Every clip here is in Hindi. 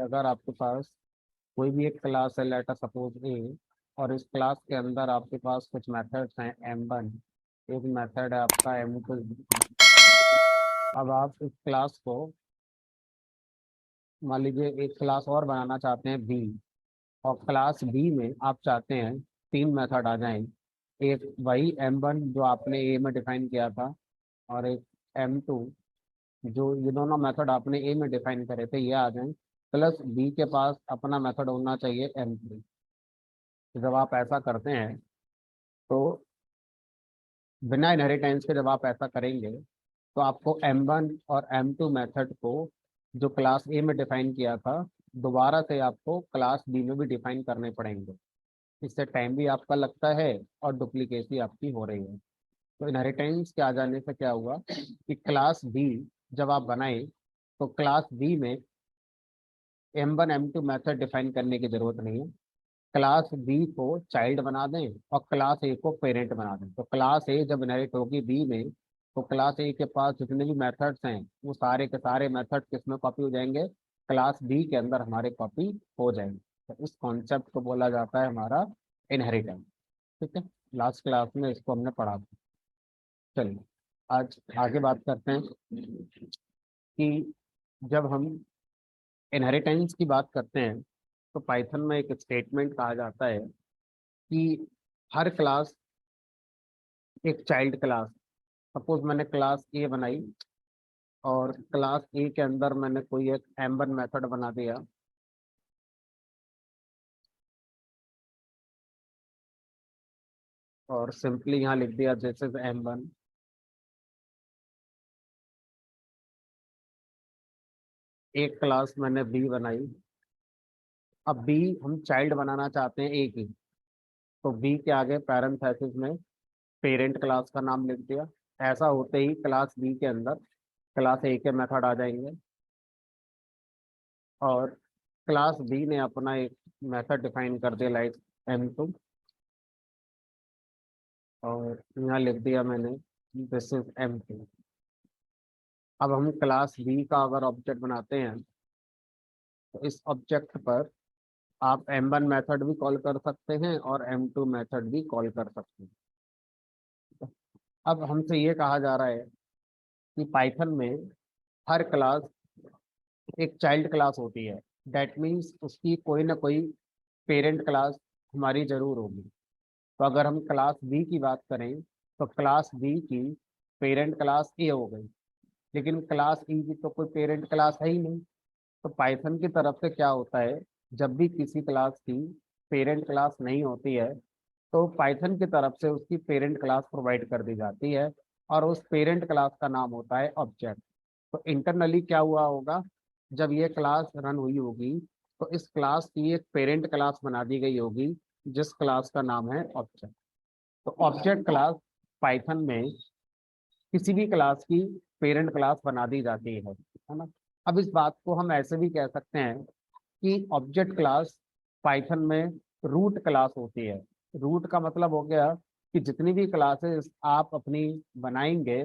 अगर आपके पास कोई भी एक क्लास है, लेट अस सपोज ए, और इस क्लास के अंदर आपके पास कुछ मेथड्स हैं M1, एक मेथड है आपका M2। अब आप इस क्लास को, मान लीजिए एक क्लास और बनाना चाहते हैं B, और क्लास बी में आप चाहते हैं तीन मेथड आ जाएं, एक वही M1 जो आपने ए में डिफाइन किया था, और एक M2 जो, ये दोनों मेथड आपने ए में डिफाइन करे थे ये आ जाएं, प्लस बी के पास अपना मेथड होना चाहिए M3। जब आप ऐसा करते हैं तो बिना इनहेरिटेंस के जब आप ऐसा करेंगे तो आपको M1 और M2 मेथड को जो क्लास ए में डिफाइन किया था दोबारा से आपको क्लास बी में भी डिफाइन करने पड़ेंगे। इससे टाइम भी आपका लगता है और डुप्लीकेसी आपकी हो रही है। तो इनहेरिटेंस के आ जाने से क्या हुआ कि क्लास बी जब आप बनाए तो क्लास बी में M1 M2 मेथड डिफाइन करने की जरूरत नहीं है। क्लास बी को चाइल्ड बना दें और क्लास ए को पेरेंट बना दें। तो क्लास ए जब इनहेरिट होगी बी में तो क्लास ए के पास जितने भी मेथड्स हैं वो सारे के सारे मेथड किस में कॉपी हो जाएंगे, क्लास बी के अंदर हमारे कॉपी हो जाएंगे। तो इस कॉन्सेप्ट को बोला जाता है हमारा इनहेरिटेंस। ठीक है, लास्ट क्लास में इसको हमने पढ़ा था। चलिए आज आगे बात करते हैं कि जब हम इनहेरिटेंस की बात करते हैं तो पाइथन में एक स्टेटमेंट कहा जाता है कि हर क्लास एक चाइल्ड क्लास, सपोज मैंने क्लास ए बनाई और क्लास ए के अंदर मैंने कोई एक M1 मेथड बना दिया, और सिंपली यहाँ लिख दिया दिस इज M1। एक क्लास मैंने बी बनाई, अब बी हम चाइल्ड बनाना चाहते हैं ए की, तो बी के आगे पैरेंथेसिस में पेरेंट क्लास का नाम लिख दिया। ऐसा होते ही क्लास बी के अंदर क्लास ए के मेथड आ जाएंगे, और क्लास बी ने अपना एक मेथड डिफाइन कर दिया लाइक M2, और यहाँ लिख दिया मैंने दिस इज M2। अब हम क्लास बी का अगर ऑब्जेक्ट बनाते हैं तो इस ऑब्जेक्ट पर आप M1 मेथड भी कॉल कर सकते हैं और M2 मेथड भी कॉल कर सकते हैं। अब हमसे ये कहा जा रहा है कि पाइथन में हर क्लास एक चाइल्ड क्लास होती है, दैट मीन्स उसकी कोई ना कोई पेरेंट क्लास हमारी जरूर होगी। तो अगर हम क्लास बी की बात करें तो क्लास बी की पेरेंट क्लास ए हो गई, लेकिन क्लास ई की तो कोई पेरेंट क्लास है ही नहीं। तो पाइथन की तरफ से क्या होता है, जब भी किसी क्लास की पेरेंट क्लास नहीं होती है तो पाइथन की तरफ से उसकी पेरेंट क्लास प्रोवाइड कर दी जाती है, और उस पेरेंट क्लास का नाम होता है ऑब्जेक्ट। तो इंटरनली क्या हुआ होगा, जब ये क्लास रन हुई होगी तो इस क्लास की एक पेरेंट क्लास बना दी गई होगी जिस क्लास का नाम है ऑब्जेक्ट। तो ऑब्जेक्ट क्लास पाइथन में किसी भी क्लास की पेरेंट क्लास बना दी जाती है ना। अब इस बात को हम ऐसे भी कह सकते हैं कि ऑब्जेक्ट क्लास पाइथन में रूट क्लास होती है। रूट का मतलब हो गया कि जितनी भी क्लासेस आप अपनी बनाएंगे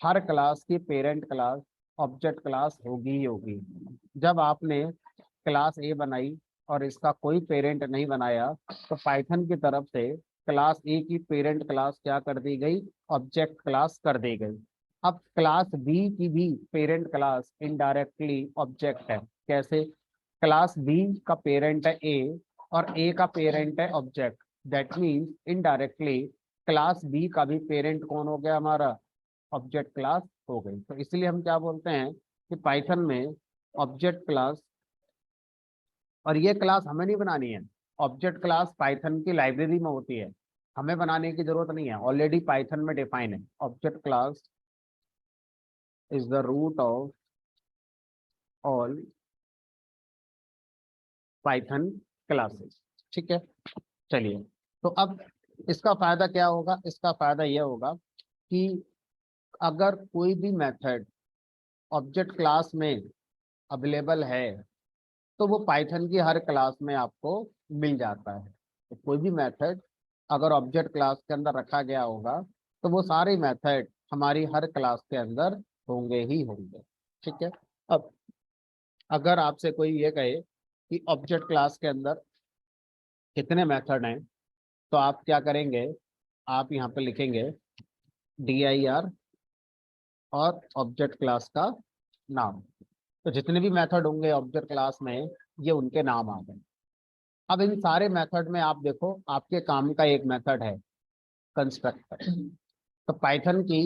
हर क्लास की पेरेंट क्लास ऑब्जेक्ट क्लास होगी ही होगी। जब आपने क्लास ए बनाई और इसका कोई पेरेंट नहीं बनाया तो पाइथन की तरफ से क्लास ए की पेरेंट क्लास क्या कर दी गई, ऑब्जेक्ट क्लास कर दी गई। अब क्लास बी की भी पेरेंट क्लास इनडायरेक्टली ऑब्जेक्ट है। कैसे, क्लास बी का पेरेंट है ए और ए का पेरेंट है object, that means indirectly class B का भी पेरेंट कौन हो गया, हमारा ऑब्जेक्ट क्लास हो गई। तो इसलिए हम क्या बोलते हैं कि पाइथन में ऑब्जेक्ट क्लास, और ये क्लास हमें नहीं बनानी है, ऑब्जेक्ट क्लास पाइथन की लाइब्रेरी में होती है, हमें बनाने की जरूरत नहीं है, ऑलरेडी पाइथन में डिफाइन है। Object class is the root of all Python classes. ठीक है, चलिए। तो अब इसका फायदा क्या होगा, इसका फायदा यह होगा कि अगर कोई भी मेथड ऑब्जेक्ट क्लास में अवेलेबल है तो वो पाइथन की हर क्लास में आपको मिल जाता है। तो कोई भी मेथड अगर ऑब्जेक्ट क्लास के अंदर रखा गया होगा तो वो सारे मेथड हमारी हर क्लास के अंदर होंगे ही होंगे। ठीक है, अब अगर आपसे कोई ये कहे कि ऑब्जेक्ट क्लास के अंदर कितने मेथड हैं, तो आप क्या करेंगे, आप यहाँ पे लिखेंगे dir और ऑब्जेक्ट क्लास का नाम। तो जितने भी मेथड होंगे ऑब्जेक्ट क्लास में, ये उनके नाम आ गए। अब इन सारे मेथड में आप देखो, आपके काम का एक मेथड है कंस्ट्रक्टर। तो पाइथन की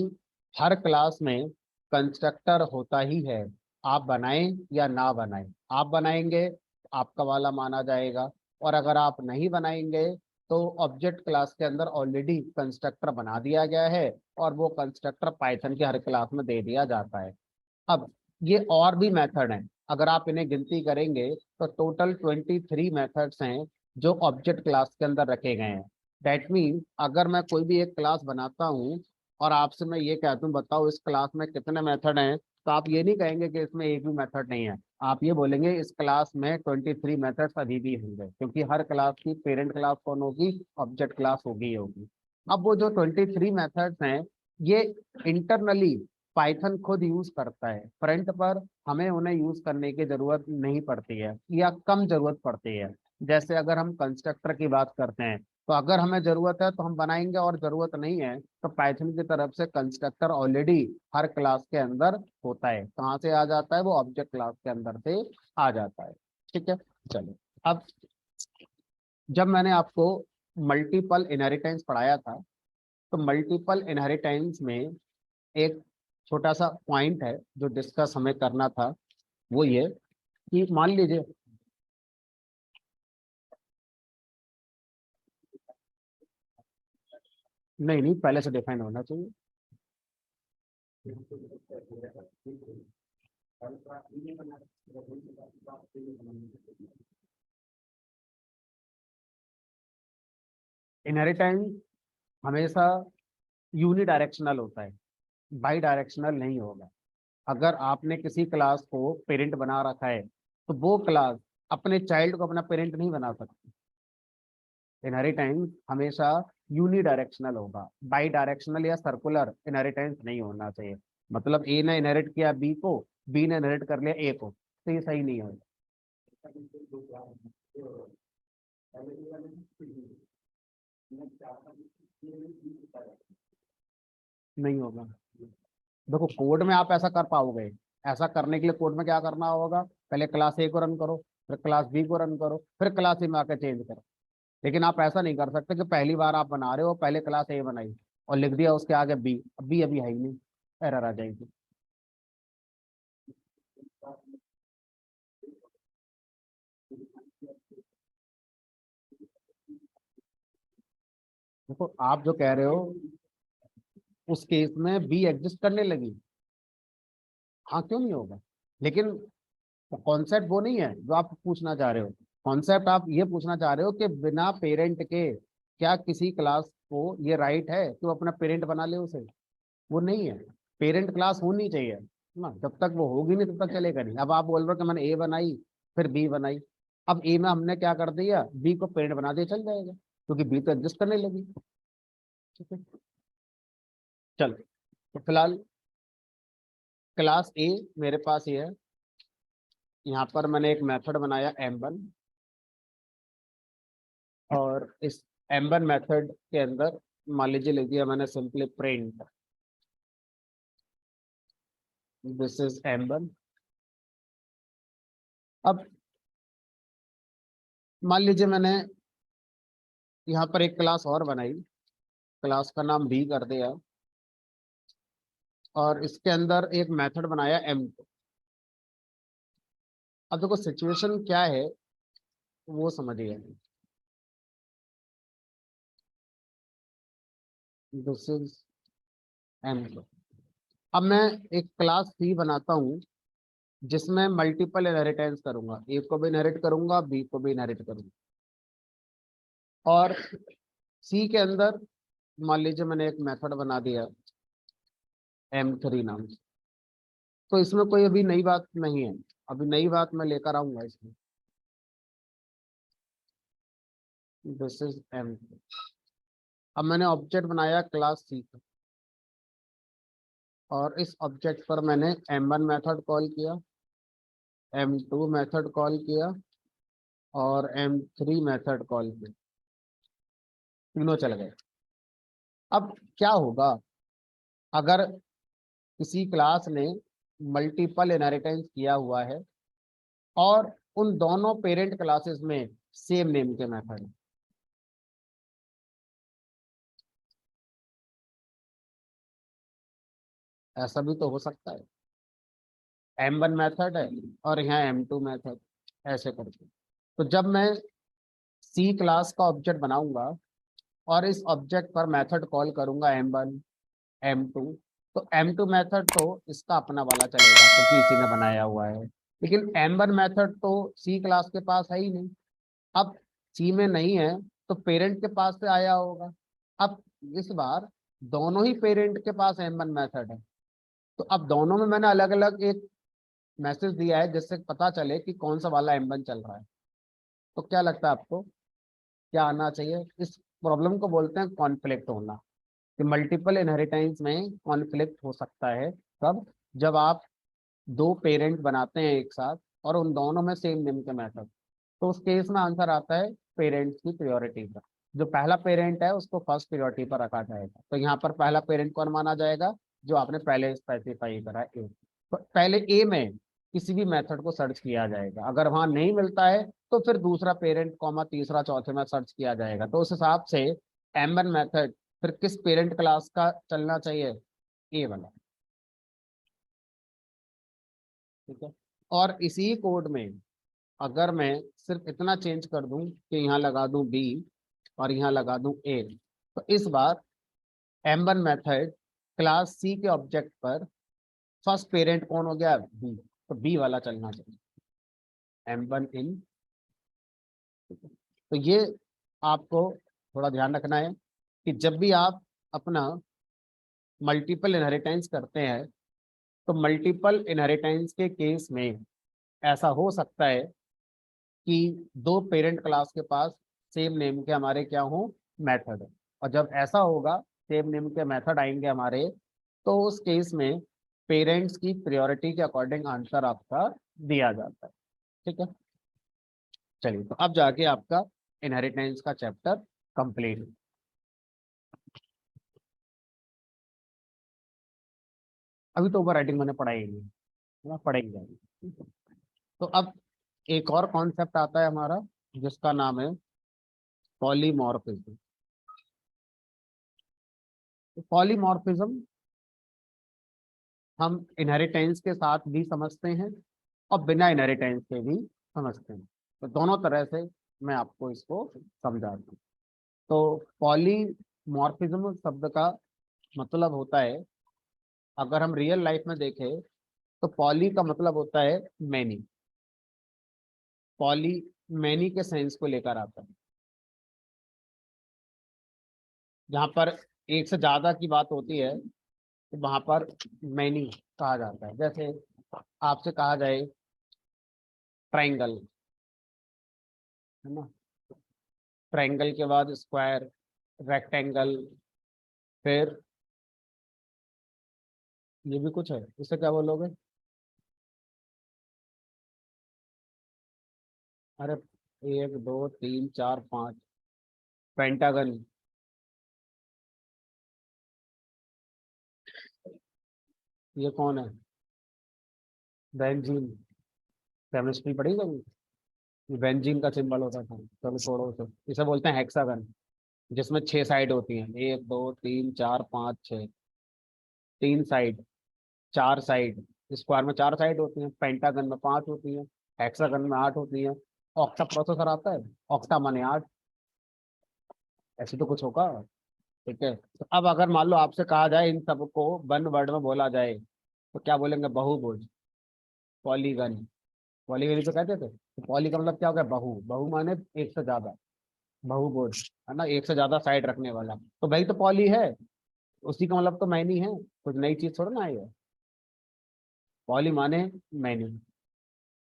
हर क्लास में कंस्ट्रक्टर होता ही है, आप बनाएं या ना बनाएं। आप बनाएंगे तो आपका वाला माना जाएगा, और अगर आप नहीं बनाएंगे तो ऑब्जेक्ट क्लास के अंदर ऑलरेडी कंस्ट्रक्टर बना दिया गया है, और वो कंस्ट्रक्टर पाइथन के हर क्लास में दे दिया जाता है। अब ये और भी मेथड हैं, अगर आप इन्हें गिनती करेंगे तो टोटल 23 मेथड्स हैं जो ऑब्जेक्ट क्लास के अंदर रखे गए हैं। दैट मीन अगर मैं कोई भी एक क्लास बनाता हूँ और आपसे मैं ये कहता हूँ बताओ इस क्लास में कितने मेथड हैं, तो आप ये नहीं कहेंगे कि इसमें एक भी मेथड नहीं है, आप ये बोलेंगे इस क्लास में 23 मेथड्स अभी भी होंगे, क्योंकि हर क्लास की पेरेंट क्लास कौन होगी, ऑब्जेक्ट क्लास होगी। अब वो जो 23 मेथड्स हैं, ये इंटरनली पाइथन खुद यूज करता है, फ्रंट पर हमें उन्हें यूज करने की जरूरत नहीं पड़ती है या कम जरूरत पड़ती है। जैसे अगर हम कंस्ट्रक्टर की बात करते हैं, तो अगर हमें जरूरत है तो हम बनाएंगे, और जरूरत नहीं है तो पाइथन की तरफ से कंस्ट्रक्टर ऑलरेडी हर क्लास के अंदर होता है। कहाँ से आ जाता है, वो ऑब्जेक्ट क्लास के अंदर से आ जाता है। ठीक है, चलो। अब जब मैंने आपको मल्टीपल इनहेरिटेंस पढ़ाया था, तो मल्टीपल इनहेरिटेंस में एक छोटा सा पॉइंट है जो डिस्कस हमें करना था, वो ये कि मान लीजिए, नहीं नहीं पहले से डिफाइन होना चाहिए। इनहेरिटेंस हमेशा यूनी डायरेक्शनल होता है, बाई डायरेक्शनल नहीं होगा। अगर आपने किसी क्लास को पेरेंट बना रखा है, तो वो क्लास अपने चाइल्ड को अपना पेरेंट नहीं बना सकती। इनहेरिटेंस हमेशा यूनी डायरेक्शनल होगा, बाई डायरेक्शनल या सर्कुलर इनहेरिटेंस नहीं होना चाहिए। मतलब ए ने इनहेरिट किया बी को, बी ने इनहेरिट कर लिया ए को, तो ये सही नहीं होगा। नहीं होगा। देखो कोड में आप ऐसा कर पाओगे, ऐसा करने के लिए कोड में क्या करना होगा, पहले क्लास ए को रन करो, फिर क्लास बी को रन करो, फिर क्लास ए में आकर चेंज करो। लेकिन आप ऐसा नहीं कर सकते कि पहली बार आप बना रहे हो, पहले क्लास ए बनाई और लिख दिया उसके आगे बी, अब बी अभी है ही नहीं, एरर आ जाएगी। देखो आप जो कह रहे हो उस केस में बी एग्जिस्ट करने लगी, हाँ क्यों नहीं होगा, लेकिन कॉन्सेप्ट वो नहीं है जो आप पूछना चाह रहे हो। कॉन्सेप्ट आप ये पूछना चाह रहे हो कि बिना पेरेंट के क्या किसी क्लास को ये राइट है कि वो अपना पेरेंट बना ले उसे, वो नहीं है। पेरेंट क्लास होनी चाहिए ना, जब तक वो होगी नहीं तब तक चलेगा नहीं। अब आप बोल रहे हो कि मैंने ए बनाई फिर बी बनाई, अब ए में हमने क्या कर दिया, बी को पेरेंट बना दिया, चल जाएगा क्योंकि बी तो एग्जिस्ट करने लगी। ठीक है, चलो। तो फिलहाल क्लास ए मेरे पास ये है, यहाँ पर मैंने एक मेथड बनाया m1, और इस m1 मेथड के अंदर मान लीजिए लिख दिया मैंने simply print this is m1। अब मान लीजिए मैंने यहाँ पर एक क्लास और बनाई, क्लास का नाम b कर दिया, और इसके अंदर एक मेथड बनाया m2। अब देखो सिचुएशन क्या है वो समझिए, दिस इज m2। अब मैं एक क्लास सी बनाता हूँ जिसमें मल्टीपल इनहेरिटेंस करूंगा, ए को भी इनहेरिट करूंगा, बी को भी इनहेरिट करूंगा, और सी के अंदर मान लीजिए मैंने एक मेथड बना दिया m3 नाम से। तो इसमें कोई अभी नई बात नहीं है, अभी नई बात मैं लेकर आऊंगा इसमें, दिस इज m3। अब मैंने ऑब्जेक्ट बनाया क्लास सी का, और इस ऑब्जेक्ट पर मैंने m1 मेथड कॉल किया, m2 मेथड कॉल किया, और M3 मेथड कॉल पे, तीनों चल गए। अब क्या होगा अगर किसी क्लास ने मल्टीपल इनहेरिटेंस किया हुआ है और उन दोनों पेरेंट क्लासेस में सेम नेम के मेथड है? ऐसा भी तो हो सकता है, M1 मेथड है और यहाँ M2 मेथड, ऐसे करके। तो जब मैं सी क्लास का ऑब्जेक्ट बनाऊंगा और इस ऑब्जेक्ट पर मेथड कॉल करूंगा M1 M2, तो M2 मेथड तो इसका अपना वाला चलेगा क्योंकि इसी ने बनाया हुआ है, लेकिन M1 मेथड तो सी क्लास के पास है ही नहीं। अब सी में नहीं है तो पेरेंट के पास से आया होगा। अब इस बार दोनों ही पेरेंट के पास M1 मेथड है, तो अब दोनों में मैंने अलग अलग एक मैसेज दिया है जिससे पता चले कि कौन सा वाला M1 चल रहा है। तो क्या लगता है आपको क्या आना चाहिए? इस प्रॉब्लम को बोलते हैं कॉन्फ्लिक्ट होना, कि मल्टीपल इनहेरिटेंस में कॉन्फ्लिक्ट हो सकता है। कब? जब आप दो पेरेंट बनाते हैं एक साथ और उन दोनों में सेम नेम के मेथड, तो उस केस में आंसर आता है पेरेंट्स की प्रायोरिटी पर। जो पहला पेरेंट है उसको फर्स्ट प्रायोरिटी पर रखा जाएगा। तो यहाँ पर पहला पेरेंट कौन माना जाएगा? जो आपने पहले स्पेसिफाई करा, ए। तो पहले ए में किसी भी मेथड को सर्च किया जाएगा, अगर वहां नहीं मिलता है तो फिर दूसरा पेरेंट कॉमा तीसरा चौथे में सर्च किया जाएगा। तो उस हिसाब से M1 मेथड फिर किस पेरेंट क्लास का चलना चाहिए? ए वाला। ठीक है। और इसी कोड में अगर मैं सिर्फ इतना चेंज कर दूं कि यहाँ लगा दूं बी और यहाँ लगा दूं ए, तो इस बार M1 मेथड क्लास सी के ऑब्जेक्ट पर फर्स्ट पेरेंट कौन हो गया? बी। तो बी वाला चलना चाहिए, M1 इन। तो ये आपको थोड़ा ध्यान रखना है कि जब भी आप अपना मल्टीपल इनहेरिटेंस करते हैं तो मल्टीपल इनहेरिटेंस के केस में ऐसा हो सकता है कि दो पेरेंट क्लास के पास सेम नेम के हमारे क्या हो? मेथड। और जब ऐसा होगा, सेम नेम के मेथड आएंगे हमारे, तो उस केस में पेरेंट्स की प्रायोरिटी के अकॉर्डिंग आंसर आपका दिया जाता है। ठीक है। चलिए, तो अब जाके आपका इनहेरिटेंस का चैप्टर कंप्लीट। अभी तो ओवर राइटिंग मैंने पढ़ाई नहीं है ना, पढ़ेंगे अभी। ठीक है? तो अब एक और कॉन्सेप्ट आता है हमारा जिसका नाम है पॉलीमॉर्फिज्म। पॉलीमॉर्फिज्म हम इनहेरिटेंस के साथ भी समझते हैं और बिना इनहेरिटेंस के भी समझते हैं। तो दोनों तरह से मैं आपको इसको समझा दूँ। तो पॉलीमॉर्फिज्म शब्द का मतलब होता है, अगर हम रियल लाइफ में देखें तो पॉली का मतलब होता है मैनी। पॉली मैनी के सेंस को लेकर आता है। जहाँ पर एक से ज्यादा की बात होती है तो वहां पर मैनी कहा जाता है। जैसे आपसे कहा जाए ट्राइंगल, है ना, ट्रायंगल के बाद स्क्वायर, रेक्टेंगल, फिर ये भी कुछ है, इसे क्या बोलोगे? अरे, एक दो तीन चार पाँच, पेंटागन। ये कौन है? बेंजीन। केमिस्ट्री पढ़ी कभी? ये बेंजीन का सिंबल होता था। चलो छोड़ो, तो इसे बोलते हैं हेक्सागन, जिसमें 6 साइड होती हैं, एक दो तीन चार पाँच छः। 3 साइड, 4 साइड। स्क्वायर में 4 साइड होती हैं, पेंटागन में 5 होती हैं, हेक्सागन में 8 होती हैं। ऑक्टा प्रोसेसर आता है, ऑक्टा माने 8। ऐसे तो कुछ होगा। ठीक है। तो अब अगर मान लो आपसे कहा जाए इन सबको वन वर्ड में बोला जाए तो क्या बोलेंगे? बहुभुज, पॉलीगन। पॉलीगन ही तो कहते थे। तो पॉली का मतलब क्या हो गया? बहु। बहु माने एक से ज्यादा, बहुभुज, है ना, एक से ज्यादा साइड रखने वाला। तो भाई तो पॉली है, उसी का मतलब तो मैनी है, कुछ नई चीज थोड़ा ना है ये। पॉली माने मैनी।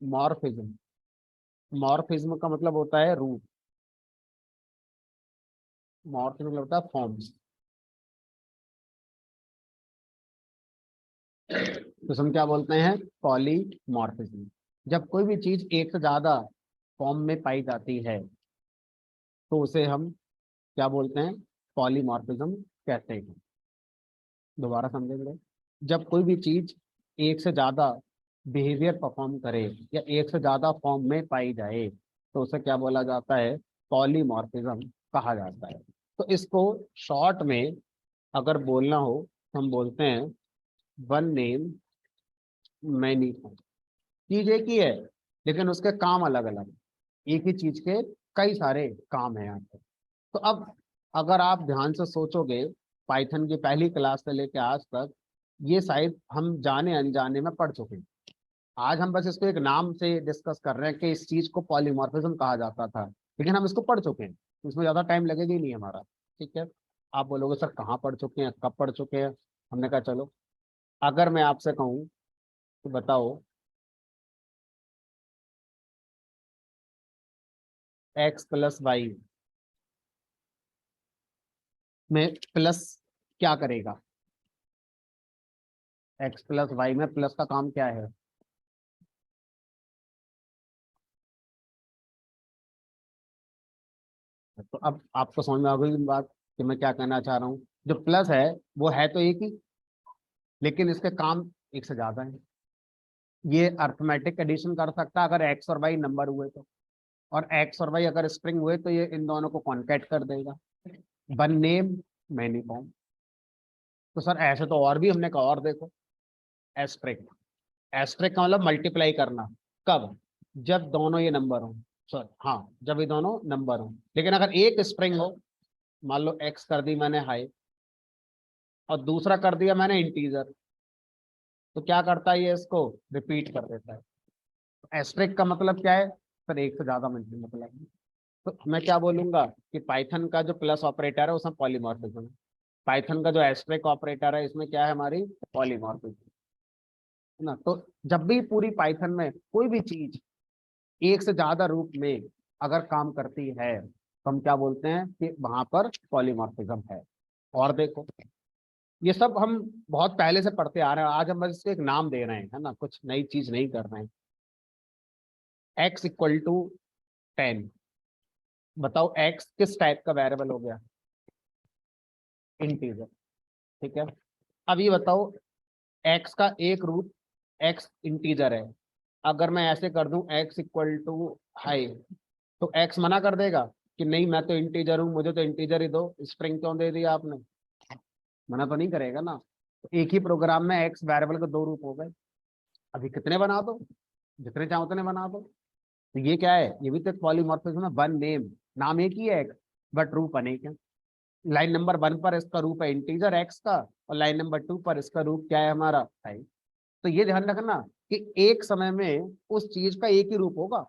मॉर्फिज्म, मॉर्फिज्म का मतलब होता है रूप। मॉर्फिज्म मतलब होता है फॉर्म्स। तो हम क्या बोलते हैं? पॉलीमॉर्फिज्म। जब कोई भी चीज एक से ज्यादा फॉर्म में पाई जाती है तो उसे हम क्या बोलते हैं, पॉलीमॉर्फिज्म कहते हैं। दोबारा समझेंगे, जब कोई भी चीज एक से ज्यादा बिहेवियर परफॉर्म करे या एक से ज्यादा फॉर्म में पाई जाए तो उसे क्या बोला जाता है, पॉलीमॉर्फिज्म कहा जाता है। तो इसको शॉर्ट में अगर बोलना हो तो हम बोलते हैं वन नेम मैनी फॉर्म। चीज एक ही है लेकिन उसके काम अलग अलग, एक ही चीज के कई सारे काम है यहाँ पे। तो अब अगर आप ध्यान से सोचोगे, पाइथन की पहली क्लास से लेकर आज तक ये शायद हम जाने अनजाने में पढ़ चुके हैं। आज हम बस इसको एक नाम से डिस्कस कर रहे हैं कि इस चीज को पॉलीमॉर्फिज्म कहा जाता था, लेकिन हम इसको पढ़ चुके हैं, तो इसमें ज्यादा टाइम लगेगा ही नहीं हमारा। ठीक है, आप बोलोगे सर कहाँ पढ़ चुके हैं, कब पढ़ चुके हैं। हमने कहा चलो, अगर मैं आपसे कहूँ तो बताओ एक्स प्लस वाई में प्लस क्या करेगा, एक्स प्लस वाई में प्लस का काम क्या है। तो अब आपको समझ में आ गई बात कि मैं क्या कहना चाह रहा हूँ। जो प्लस है वो है तो एक ही, लेकिन इसके काम एक से ज्यादा है। ये अर्थमेटिक एडिशन कर सकता है अगर एक्स और वाई नंबर हुए तो, और एक्स और वाई अगर स्ट्रिंग हुए तो ये इन दोनों को कॉन्कैट कर देगा। One name many form. तो सर ऐसे तो और भी हमने कहा, और देखो एस्ट्रिक, एस्ट्रिक का मतलब मल्टीप्लाई करना। कब, जब दोनों ये नंबर हो, सर हाँ जब ये दोनों नंबर हो। लेकिन अगर एक स्ट्रिंग हो, मान लो एक्स कर दी मैंने हाई और दूसरा कर दिया मैंने इंटीजर, तो क्या करता है ये इसको रिपीट कर देता है। एस्ट्रिक का मतलब क्या है, सर एक से ज्यादा मतलब है। तो मैं क्या बोलूंगा कि पाइथन का जो प्लस ऑपरेटर है उसमें पॉलीमॉर्फिज्म है, पाइथन का जो एस्ट्रिक ऑपरेटर है इसमें क्या है, हमारी पॉलीमॉर्फिज्म है ना। तो जब भी पूरी पाइथन में कोई भी चीज एक से ज्यादा रूप में अगर काम करती है तो हम क्या बोलते हैं कि वहां पर पॉलीमॉर्फिज्म है। और देखो ये सब हम बहुत पहले से पढ़ते आ रहे हैं, आज हम बस इसको एक नाम दे रहे हैं, है ना, कुछ नई चीज नहीं कर रहे हैं। एक्स इक्वल टू 10, बताओ एक्स किस टाइप का वेरिएबल हो गया, इंटीजर। ठीक है, अब ये बताओ एक्स का एक रूट, एक्स इंटीजर है, अगर मैं ऐसे कर दूं एक्स इक्वल टू हाई, तो एक्स मना कर देगा कि नहीं मैं तो इंटीजर हूं, मुझे तो इंटीजर ही दो, स्ट्रिंग क्यों दे दिया आपने। मना तो नहीं करेगा ना। तो एक ही प्रोग्राम में एक्स वेरिएबल के दो रूप हो गए, अभी कितने बना दो, जितने चाहो उतने बना दो। तो ये क्या है, ये भी तो पॉलीमॉर्फिज्म है। वन नेम, नाम एक ही है एक्स बट रूप अनेक है। लाइन नंबर 1 पर इसका रूप है इंटीजर एक्स का, और लाइन नंबर 2 पर इसका रूप क्या है, हमारा हाई। तो ये ध्यान रखना कि एक समय में उस चीज का एक ही रूप होगा,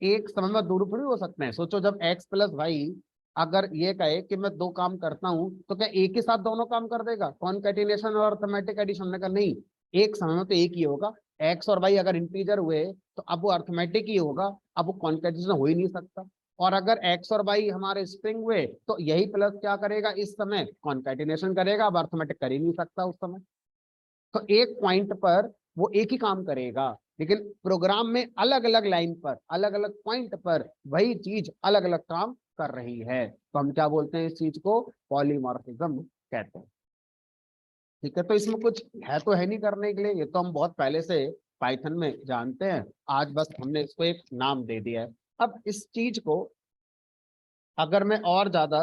एक समय में दो रूप नहीं हो सकते हैं। सोचो जब एक्स प्लस वाई अगर ये कहे कि मैं दो काम करता हूं तो क्या एक ही साथ दोनों काम कर देगा, कॉनकैटिनेशन और अर्थमेटिक एडिशन ने कहा नहीं, एक समय में तो एक ही होगा। एक्स और वाई अगर इंटीजर हुए तो अब वो अर्थमेटिक ही होगा, अब वो कॉनकैटिनेशन हो ही नहीं सकता। और अगर एक्स और वाई हमारे स्ट्रिंग हुए तो यही प्लस क्या करेगा, इस समय कॉनकैटिनेशन करेगा, अब अर्थमेटिक कर ही नहीं सकता उस समय। तो एक पॉइंट पर वो एक ही काम करेगा, लेकिन प्रोग्राम में अलग अलग लाइन पर अलग अलग पॉइंट पर वही चीज अलग अलग काम कर रही है, तो हम क्या बोलते हैं, इस चीज को पॉलीमॉर्फिज्म कहते हैं। ठीक है, तो इसमें कुछ है तो है नहीं करने के लिए, ये तो हम बहुत पहले से पाइथन में जानते हैं, आज बस हमने इसको एक नाम दे दिया है। अब इस चीज को अगर मैं और ज्यादा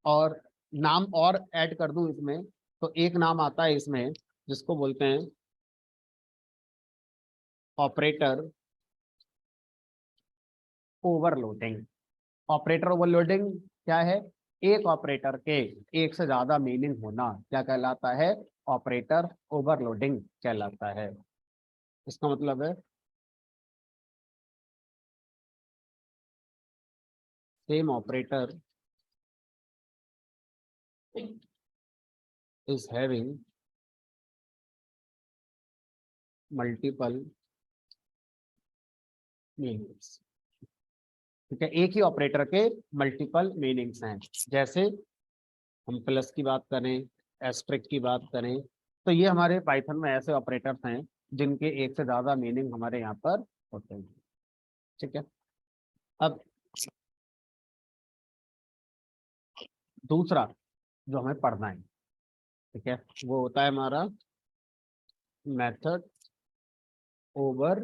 और नाम और ऐड कर दूं इसमें, तो एक नाम आता है इसमें जिसको बोलते हैं ऑपरेटर ओवरलोडिंग। ऑपरेटर ओवरलोडिंग क्या है, एक ऑपरेटर के एक से ज्यादा मीनिंग होना क्या कहलाता है, ऑपरेटर ओवरलोडिंग कहलाता है। इसका मतलब है same operator is having multiple meanings. ठीक है, एक ही ऑपरेटर के मल्टीपल मीनिंग्स हैं। जैसे हम प्लस की बात करें, एस्ट्रिक की बात करें, तो ये हमारे पाइथन में ऐसे ऑपरेटर्स हैं जिनके एक से ज्यादा मीनिंग हमारे यहाँ पर होते हैं। ठीक है। अब दूसरा जो हमें पढ़ना है, ठीक है, वो होता है हमारा method over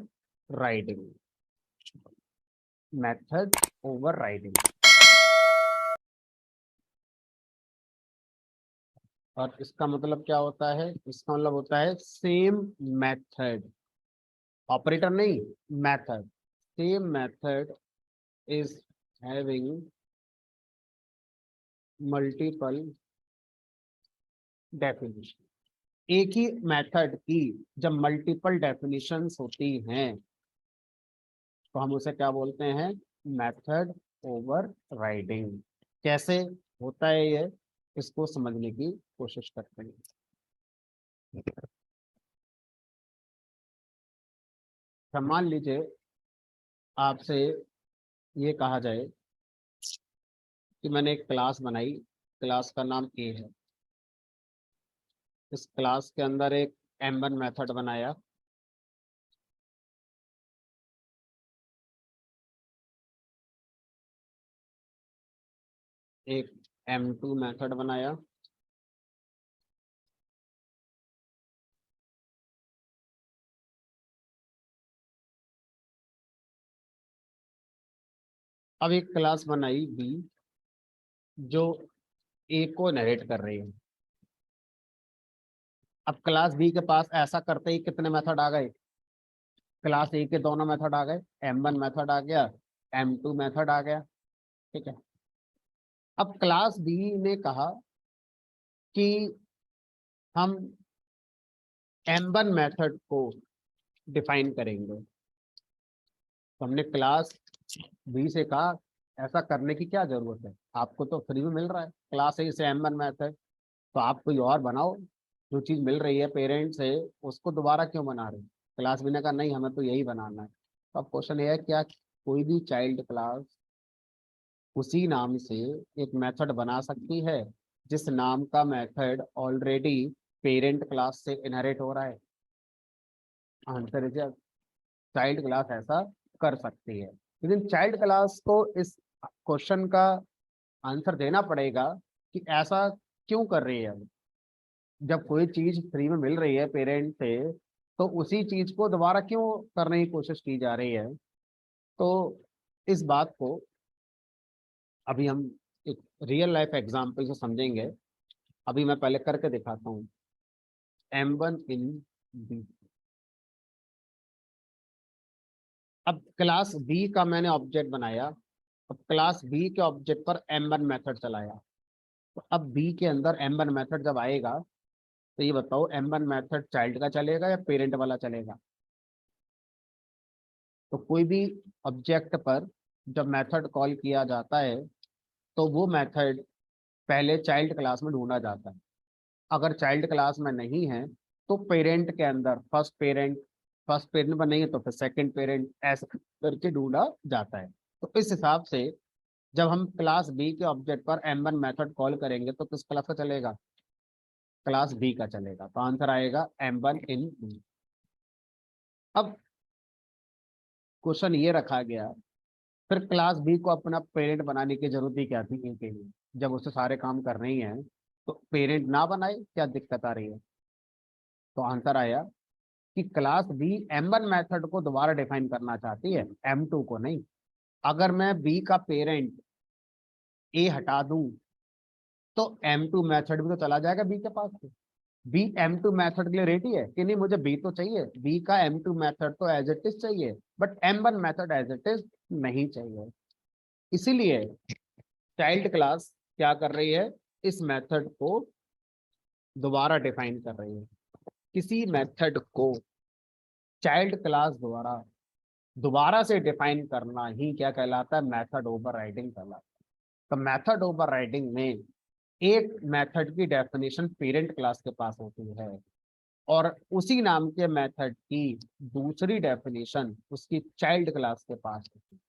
riding. Method over riding, और इसका मतलब क्या होता है? इसका मतलब होता है सेम मेथड, ऑपरेटर नहीं, method. Same method is having multiple definition. एक ही मेथड की जब मल्टीपल डेफिनेशंस होती हैं तो हम उसे क्या बोलते हैं? Method over riding. कैसे होता है ये, इसको समझने की कोशिश करते हैं। मान लीजिए आपसे ये कहा जाए कि मैंने एक क्लास बनाई, क्लास का नाम ए है। इस क्लास के अंदर एक M1 मेथड बनाया, एक M2 मेथड बनाया, अब एक क्लास बनाई बी जो ए को नरेट कर रही है। अब क्लास बी के पास ऐसा करते ही कितने मेथड आ गए? क्लास ए के दोनों मेथड आ गए, M1 मेथड आ गया, M2 मेथड आ गया। ठीक है। अब क्लास बी ने कहा कि हम M1 मेथड को डिफाइन करेंगे। तो हमने क्लास बी से कहा ऐसा करने की क्या जरूरत है, आपको तो फ्री में मिल रहा है क्लास ए से M1 मेथड, तो आप कोई और बनाओ। जो चीज मिल रही है पेरेंट से उसको दोबारा क्यों बना रहे? क्लास बी ने कहा नहीं, हमें तो यही बनाना है। तो अब क्वेश्चन ये है, क्या कोई भी चाइल्ड क्लास उसी नाम से एक मेथड बना सकती है जिस नाम का मेथड ऑलरेडी पेरेंट क्लास से इनहेरिट हो रहा है? आंसर इज चाइल्ड क्लास ऐसा कर सकती है। लेकिन चाइल्ड क्लास को इस क्वेश्चन का आंसर देना पड़ेगा कि ऐसा क्यों कर रही है। जब कोई चीज फ्री में मिल रही है पेरेंट से तो उसी चीज को दोबारा क्यों करने की कोशिश की जा रही है? तो इस बात को अभी हम एक रियल लाइफ एग्जांपल से समझेंगे। अभी मैं पहले करके दिखाता हूँ। M1 in B. अब क्लास बी का मैंने ऑब्जेक्ट बनाया। अब क्लास बी के ऑब्जेक्ट पर M1 मेथड चलाया। तो अब बी के अंदर M1 मेथड जब आएगा तो ये बताओ M1 मेथड चाइल्ड का चलेगा या पेरेंट वाला चलेगा? तो कोई भी ऑब्जेक्ट पर जब मेथड कॉल किया जाता है तो वो मेथड पहले चाइल्ड क्लास में ढूंढा जाता है। अगर चाइल्ड क्लास में नहीं है तो पेरेंट के अंदर फर्स्ट पेरेंट में नहीं है तो फिर सेकंड पेरेंट, ऐसा करके ढूंढा जाता है। तो इस हिसाब से जब हम क्लास बी के ऑब्जेक्ट पर M1 मेथड कॉल करेंगे तो किस क्लास का चलेगा? क्लास बी का चलेगा। तो आंसर आएगा M1 इन बी। अब क्वेश्चन ये रखा गया, फिर क्लास बी को अपना पेरेंट बनाने की जरूरत ही क्या थी ए के लिए? जब उसे सारे काम करने ही हैं तो पेरेंट ना बनाए, क्या दिक्कत आ रही है? तो आंसर आया कि क्लास बी M1 मेथड को दोबारा डिफाइन करना चाहती है, M2 को नहीं। अगर मैं बी का पेरेंट ए हटा दूं तो M2 मेथड भी तो चला जाएगा बी के पास। बी M2 मेथड के लिए रेडी है कि नहीं? मुझे बी तो चाहिए, बी का M2 मेथड तो एज इट इज चाहिए, but M1 method as it is नहीं चाहिए। इसीलिए चाइल्ड क्लास क्या कर रही है? इस मेथड को दोबारा डिफाइन कर रही है। किसी मेथड को चाइल्ड क्लास द्वारा दोबारा से डिफाइन करना ही क्या कहलाता है? मेथड ओवरराइडिंग कहलाता है। तो मेथड ओवरराइडिंग में एक मेथड की डेफिनेशन पेरेंट क्लास के पास होती है और उसी नाम के मेथड की दूसरी डेफिनेशन उसकी चाइल्ड क्लास के पास होती है।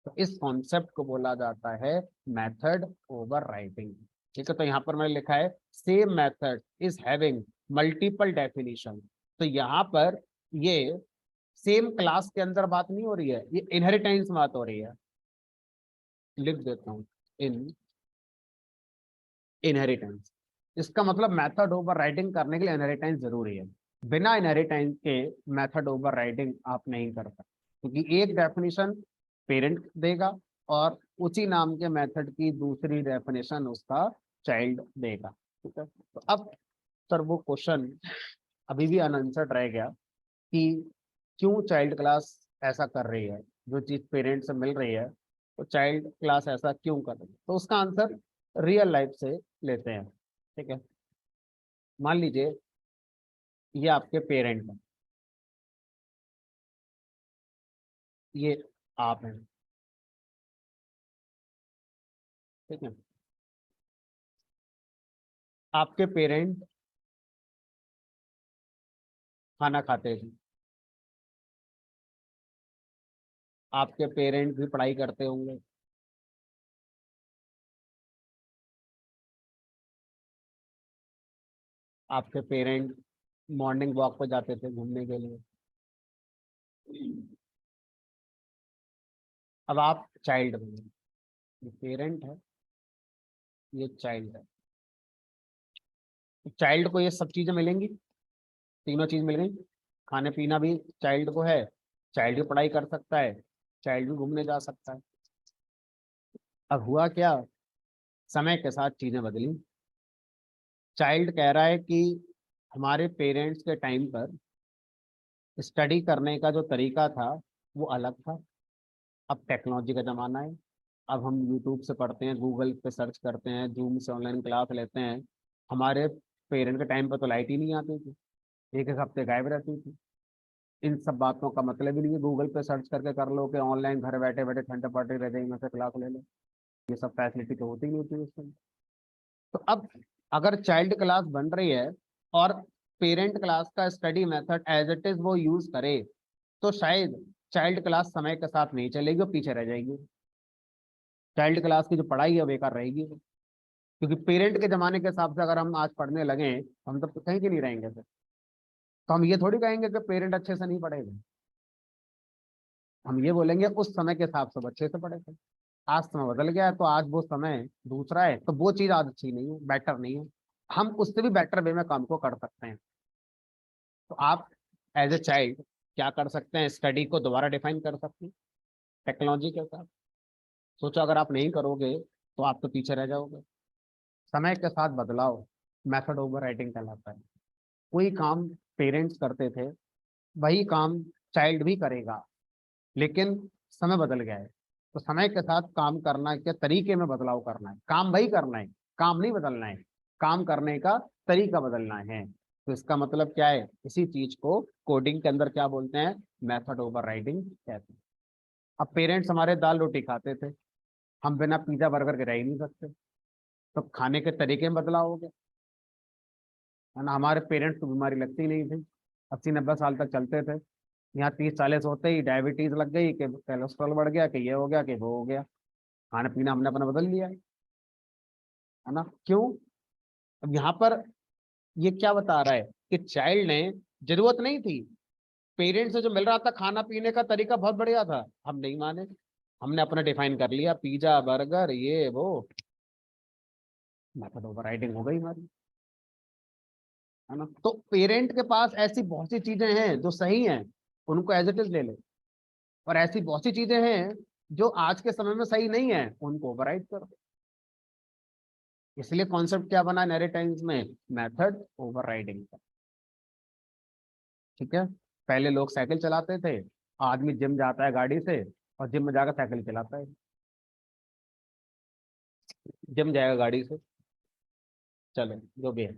तो इस कॉन्सेप्ट को बोला जाता है मेथड ओवरराइडिंग। ठीक है। तो यहाँ पर मैंने लिखा है same method is having multiple definition. तो यहाँ पर ये सेम क्लास के अंदर बात नहीं हो रही है, ये इनहेरिटेंस बात हो रही है। लिख देता हूँ, इन इनहेरिटेंस। इसका मतलब मेथड ओवरराइडिंग करने के लिए इनहेरिटेंस जरूरी है। बिना इनहेरिटेंस के मेथड ओवरराइडिंग आप नहीं कर सकते, क्योंकि एक डेफिनेशन पेरेंट देगा और उसी नाम के मेथड की दूसरी डेफिनेशन उसका चाइल्ड देगा। ठीक है, तो अब सर वो क्वेश्चन अभी भी अनआंसर्ड रह गया कि क्यों चाइल्ड क्लास ऐसा कर रही है, जो चीज पेरेंट से मिल रही है तो चाइल्ड क्लास ऐसा क्यों कर रही है। तो उसका आंसर रियल लाइफ से लेते हैं। ठीक है, मान लीजिए ये आपके पेरेंट हैं, ये आप हैं। ठीक है, आपके पेरेंट खाना खाते थे, आपके पेरेंट भी पढ़ाई करते होंगे, आपके पेरेंट मॉर्निंग वॉक पे जाते थे घूमने के लिए। अब आप चाइल्ड बने, ये पेरेंट है, ये चाइल्ड है। चाइल्ड को ये सब चीजें मिलेंगी, तीनों चीज मिल गई। खाने पीना भी चाइल्ड को है, चाइल्ड भी पढ़ाई कर सकता है, चाइल्ड भी घूमने जा सकता है। अब हुआ क्या, समय के साथ चीजें बदली। चाइल्ड कह रहा है कि हमारे पेरेंट्स के टाइम पर स्टडी करने का जो तरीका था वो अलग था। अब टेक्नोलॉजी का ज़माना है, अब हम यूट्यूब से पढ़ते हैं, गूगल पे सर्च करते हैं, जूम से ऑनलाइन क्लास लेते हैं। हमारे पेरेंट के टाइम पर तो लाइट ही नहीं आती थी, एक एक हफ्ते गायब रहती थी। इन सब बातों का मतलब ही नहीं है गूगल पे सर्च करके कर लो कि ऑनलाइन घर बैठे बैठे ठंडे पड़े रह जाएंगे से क्लास ले लो। ये सब फैसिलिटी तो होती ही नहीं थी उसमें। तो अब अगर चाइल्ड क्लास बन रही है और पेरेंट क्लास का study method as it is वो यूज करे, तो शायद चाइल्ड क्लास समय के साथ नहीं चलेगी और पीछे रह जाएगी। चाइल्ड क्लास की जो पढ़ाई है बेकार रहेगी, क्योंकि पेरेंट के जमाने के हिसाब से अगर हम आज पढ़ने लगे हम तो कहीं के नहीं रहेंगे फिर। तो हम ये थोड़ी कहेंगे कि पेरेंट अच्छे से नहीं पढ़ेगा, हम ये बोलेंगे उस समय के हिसाब से बच्चे से पढ़े थे। आज समय बदल गया है तो आज वो समय दूसरा है, तो वो चीज आज अच्छी नहीं है, बेटर नहीं है। हम उससे भी बेटर वे में काम को कर सकते हैं। तो आप एज ए चाइल्ड क्या कर सकते हैं, स्टडी को दोबारा डिफाइन कर सकते हैं टेक्नोलॉजी के साथ। सोचो अगर आप नहीं करोगे तो आप तो पीछे रह जाओगे। समय के साथ बदलाव मेथड ओवर राइटिंग कहलाता है। कोई काम पेरेंट्स करते थे वही काम चाइल्ड भी करेगा, लेकिन समय बदल गया है। तो समय के साथ काम करना के तरीके में बदलाव करना है, काम वही करना है, काम नहीं बदलना है, काम करने का तरीका बदलना है। तो इसका मतलब क्या है, इसी चीज को कोडिंग के अंदर क्या बोलते हैं, मेथड ओवर राइडिंग कहते हैं। अब पेरेंट्स हमारे दाल रोटी खाते थे, हम बिना पिज्जा बर्गर के रह ही नहीं सकते, तो खाने के तरीके में बदलाव हो गया है ना। हमारे पेरेंट्स को बीमारी लगती नहीं थी, 80-90 साल तक चलते थे। यहाँ 30-40 होते ही डायबिटीज लग गई, कि कोलेस्ट्रॉल बढ़ गया, कि ये हो गया, कि वो हो गया। खाना पीना हमने अपना बदल लिया है ना। क्यों, अब यहाँ पर ये क्या बता रहा है कि चाइल्ड ने जरूरत नहीं थी, पेरेंट्स से जो मिल रहा था खाना पीने का तरीका बहुत बढ़िया था, हम नहीं माने, हमने अपना डिफाइन कर लिया पिज्जा बर्गर ये वो, मेथड ओवर राइडिंग हो गई हमारी, है ना। तो पेरेंट के पास ऐसी बहुत सी चीजें हैं जो सही हैं, उनको एज इट इज ले ले, और ऐसी बहुत सी चीजें हैं जो आज के समय में सही नहीं है, उनको ओवरराइड करो। इसलिए कॉन्सेप्ट क्या बना इनहेरिटेंस में, मेथड ओवरराइडिंग का। ठीक है, पहले लोग साइकिल चलाते थे, आदमी जिम जाता है गाड़ी से और जिम में जाकर साइकिल चलाता है, जिम जाएगा गाड़ी से, चलो जो भी है।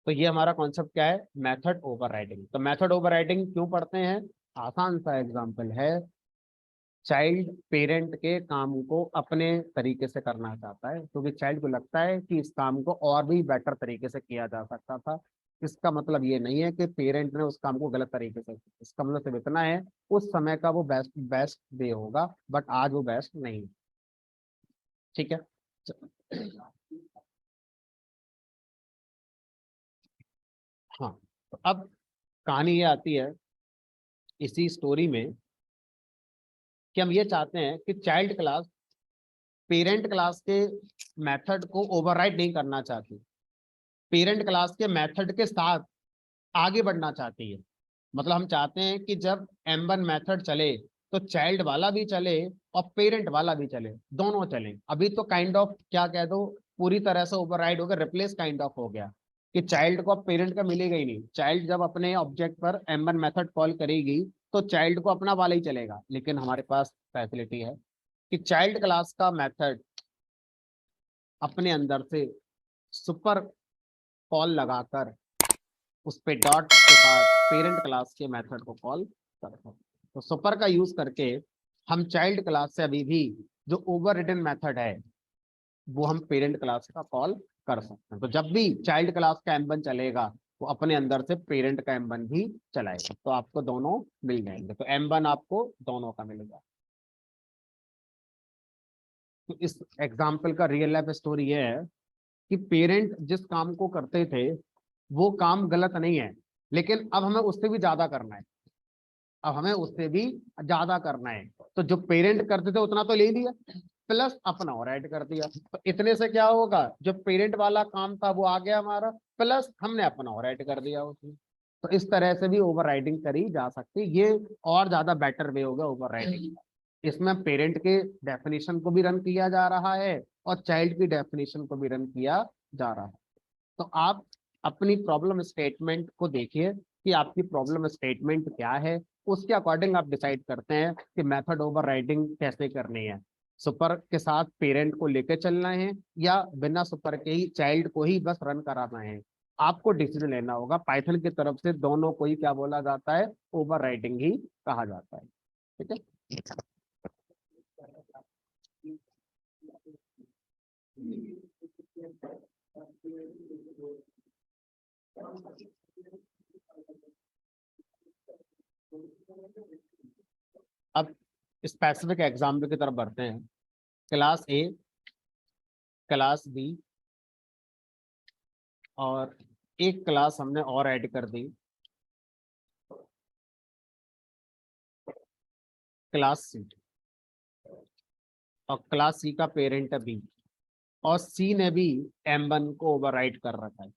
तो ये हमारा कॉन्सेप्ट क्या है, मेथड ओवरराइडिंग। तो मेथड ओवरराइडिंग क्यों पढ़ते हैं, आसान सा एग्जांपल है, चाइल्ड पेरेंट के काम को अपने तरीके से करना चाहता है, क्योंकि चाइल्ड को लगता है कि इस काम को और भी बेटर तरीके से किया जा सकता था। इसका मतलब ये नहीं है कि पेरेंट ने उस काम को गलत तरीके से किया। इसका मतलब सिर्फ इतना है, उस समय का वो बेस्ट बेस्ट वे होगा, बट आज वो बेस्ट नहीं है। ठीक है, हाँ। तो अब कहानी ये आती है इसी स्टोरी में कि हम ये चाहते हैं कि चाइल्ड क्लास पेरेंट क्लास के मेथड को ओवरराइड नहीं करना चाहती, पेरेंट क्लास के मेथड के साथ आगे बढ़ना चाहती है। मतलब हम चाहते हैं कि जब M1 मेथड चले तो चाइल्ड वाला भी चले और पेरेंट वाला भी चले, दोनों चले। अभी तो काइंड ऑफ क्या कह दो, पूरी तरह से ओवरराइड हो गया, रिप्लेस काइंड ऑफ हो गया कि चाइल्ड को अब पेरेंट का मिलेगा ही नहीं। चाइल्ड जब अपने ऑब्जेक्ट पर M1 मेथड कॉल करेगी तो चाइल्ड को अपना वाला ही चलेगा। लेकिन हमारे पास फैसिलिटी है कि चाइल्ड क्लास का मेथड अपने अंदर से सुपर कॉल लगाकर उस पे डॉट के साथ पेरेंट क्लास के मेथड को कॉल करते हैं। तो सुपर का यूज करके हम चाइल्ड क्लास से अभी भी जो ओवर रिटन मेथड है वो हम पेरेंट क्लास का कॉल कर सकते हैं। तो जब भी चाइल्ड क्लास का M1 चलेगा वो अपने अंदर से पेरेंट का M1 भी चलाएगा, तो आपको दोनों मिल जाएंगे। तो M1 आपको दोनों का मिलेगा। तो इस एग्जाम्पल का रियल लाइफ स्टोरी ये है कि पेरेंट जिस काम को करते थे वो काम गलत नहीं है, लेकिन अब हमें उससे भी ज्यादा करना है। अब हमें उससे भी ज्यादा करना है। तो जो पेरेंट करते थे उतना तो ले लिया, प्लस अपना और ऐड कर दिया। तो इतने से क्या होगा, जो पेरेंट वाला काम था वो आ गया हमारा, प्लस हमने अपना और ऐड कर दिया उसमें। तो इस तरह से भी ओवर राइडिंग करी जा सकती है। ये और ज्यादा बेटर वे होगा ओवर राइडिंग। इसमें पेरेंट के डेफिनेशन को भी रन किया जा रहा है और चाइल्ड की डेफिनेशन को भी रन किया जा रहा है। तो आप अपनी प्रॉब्लम स्टेटमेंट को देखिए कि आपकी प्रॉब्लम स्टेटमेंट क्या है, उसके अकॉर्डिंग आप डिसाइड करते हैं कि मेथड ओवरराइडिंग कैसे करनी है। सुपर के साथ पेरेंट को लेकर चलना है या बिना सुपर के ही चाइल्ड को ही बस रन कराना है। आपको डिसीजन लेना होगा। पाइथन की तरफ से दोनों को ही क्या बोला जाता है, ओवरराइडिंग ही कहा जाता है। ठीक है। अब स्पेसिफिक एग्जाम्पल की तरफ बढ़ते हैं। क्लास ए, क्लास बी और एक क्लास हमने और ऐड कर दी, क्लास सी। और क्लास सी का पेरेंट है बी, और सी ने भी M1 को ओवरराइड कर रखा है,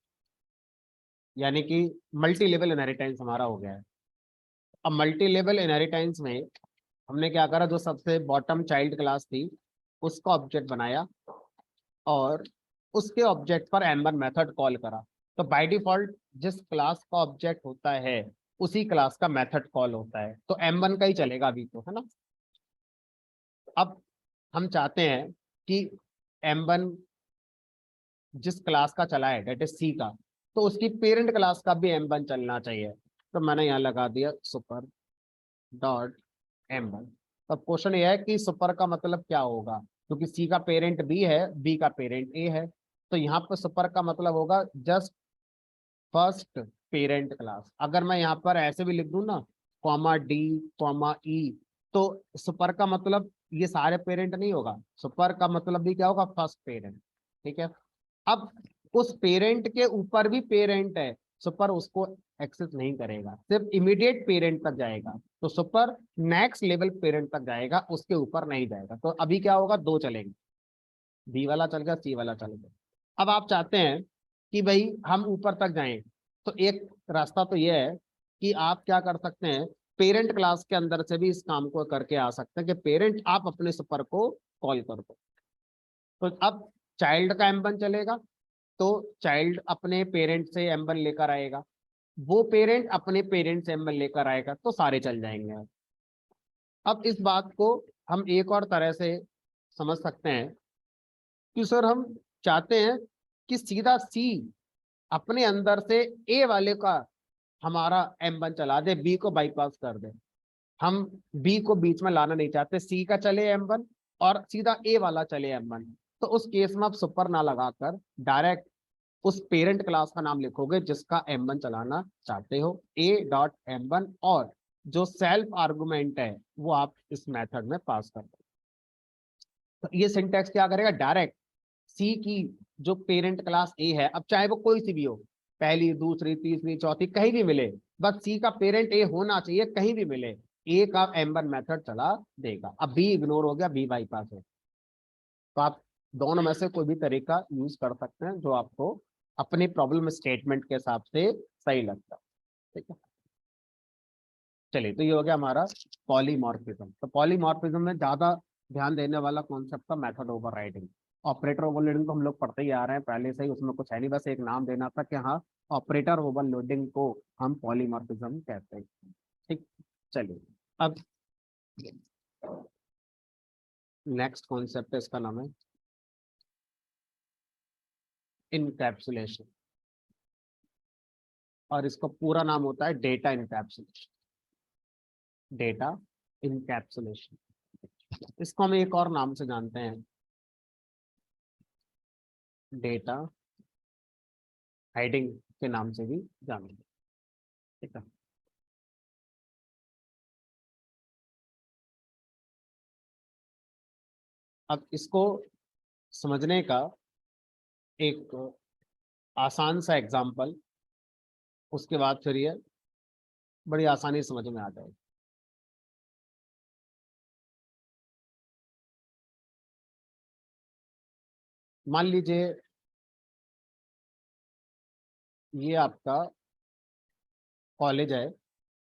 यानी कि मल्टी लेवल इनहेरिटेंस हमारा हो गया है। अब मल्टी लेवल इनहेरिटेंस में हमने क्या करा, जो सबसे बॉटम चाइल्ड क्लास थी उसका ऑब्जेक्ट बनाया और उसके ऑब्जेक्ट पर M1 मेथड कॉल करा। तो बाय डिफॉल्ट जिस क्लास का ऑब्जेक्ट होता है उसी क्लास का मेथड कॉल होता है, तो M1 का ही चलेगा अभी, तो है ना। अब हम चाहते हैं कि M1 जिस क्लास का चला है डेट इज सी का, तो उसकी पेरेंट क्लास का भी M1 चलना चाहिए। तो मैंने यहाँ लगा दिया सुपर डॉट M1। अब क्वेश्चन ये है कि सुपर का मतलब क्या होगा, क्योंकि सी का पेरेंट बी है, बी का पेरेंट ए है। तो यहाँ पर सुपर का मतलब होगा जस्ट फर्स्ट पेरेंट क्लास। अगर मैं यहाँ पर ऐसे भी लिख दूं ना, कॉमा डी कॉमा ई, तो सुपर का मतलब ये सारे पेरेंट नहीं होगा, सुपर का मतलब भी क्या होगा, फर्स्ट पेरेंट। ठीक है। अब उस पेरेंट के ऊपर भी पेरेंट है, सुपर उसको एक्सेस नहीं करेगा, सिर्फ इमीडिएट पेरेंट तक जाएगा। तो सुपर नेक्स्ट लेवल पेरेंट तक जाएगा, उसके ऊपर नहीं जाएगा। तो अभी क्या होगा, दो चलेंगे, बी वाला चल गया, सी वाला चल गया। अब आप चाहते हैं कि भाई हम ऊपर तक जाएं, तो एक रास्ता तो यह है कि आप क्या कर सकते हैं, पेरेंट क्लास के अंदर से भी इस काम को करके आ सकते हैं कि पेरेंट आप अपने सुपर को कॉल कर दो। तो अब चाइल्ड का M1 चलेगा, तो चाइल्ड अपने पेरेंट से M1 लेकर आएगा, वो पेरेंट अपने पेरेंट से M1 लेकर आएगा, तो सारे चल जाएंगे। अब इस बात को हम एक और तरह से समझ सकते हैं कि सर हम चाहते हैं कि सीधा सी अपने अंदर से ए वाले का हमारा M1 चला दे, बी को बाईपास कर दे। हम बी को बीच में लाना नहीं चाहते, सी का चले M1 और सीधा ए वाला चले M1। तो उस केस में आप सुपर ना लगाकर डायरेक्ट उस पेरेंट क्लास का नाम लिखोगे जिसका M1 चलाना चाहते हो, A.M1, और जो सेल्फ आर्गुमेंट है वो आप इस मेथड में पास कर दो। तो ये सिंटैक्स क्या करेगा, डायरेक्ट सी की जो पेरेंट क्लास ए है, अब चाहे वो कोई सी भी हो, पहली दूसरी तीसरी चौथी कहीं भी मिले, बस सी का पेरेंट ए होना चाहिए, कहीं भी मिले ए का M1 मेथड चला देगा। अब बी इग्नोर हो गया, बी बाईपास है, तो आप दोनों में से कोई भी तरीका यूज कर सकते हैं जो आपको अपनी प्रॉब्लम स्टेटमेंट के हिसाब से सही लगता है। ठीक है, चलिए, तो ये हो गया हमारा पॉलीमॉर्फिज्म। तो पॉलीमॉर्फिज्म में ज्यादा ध्यान देने वाला कॉन्सेप्ट था मेथड ओवरराइडिंग। ऑपरेटर ओवरलोडिंग तो हम लोग पढ़ते ही आ रहे हैं पहले से ही, उसमें कुछ है नहीं, बस एक नाम देना था कि हाँ, ऑपरेटर ओवरलोडिंग को हम पॉलीमॉर्फिज्म कहते हैं। ठीक, चलिए, अब नेक्स्ट कॉन्सेप्ट है, इसका नाम है इनकैप्सुलेशन, और इसका पूरा नाम होता है डेटा इनकैप्सुलेशन। डेटा इनकैप्सुलेशन, इसको हम एक और नाम से जानते हैं, डेटा हाइडिंग के नाम से भी जानेंगे। ठीक है, अब इसको समझने का एक आसान सा एग्जांपल, उसके बाद फिर ये बड़ी आसानी से समझ में आ जाएगी। मान लीजिए ये आपका कॉलेज है,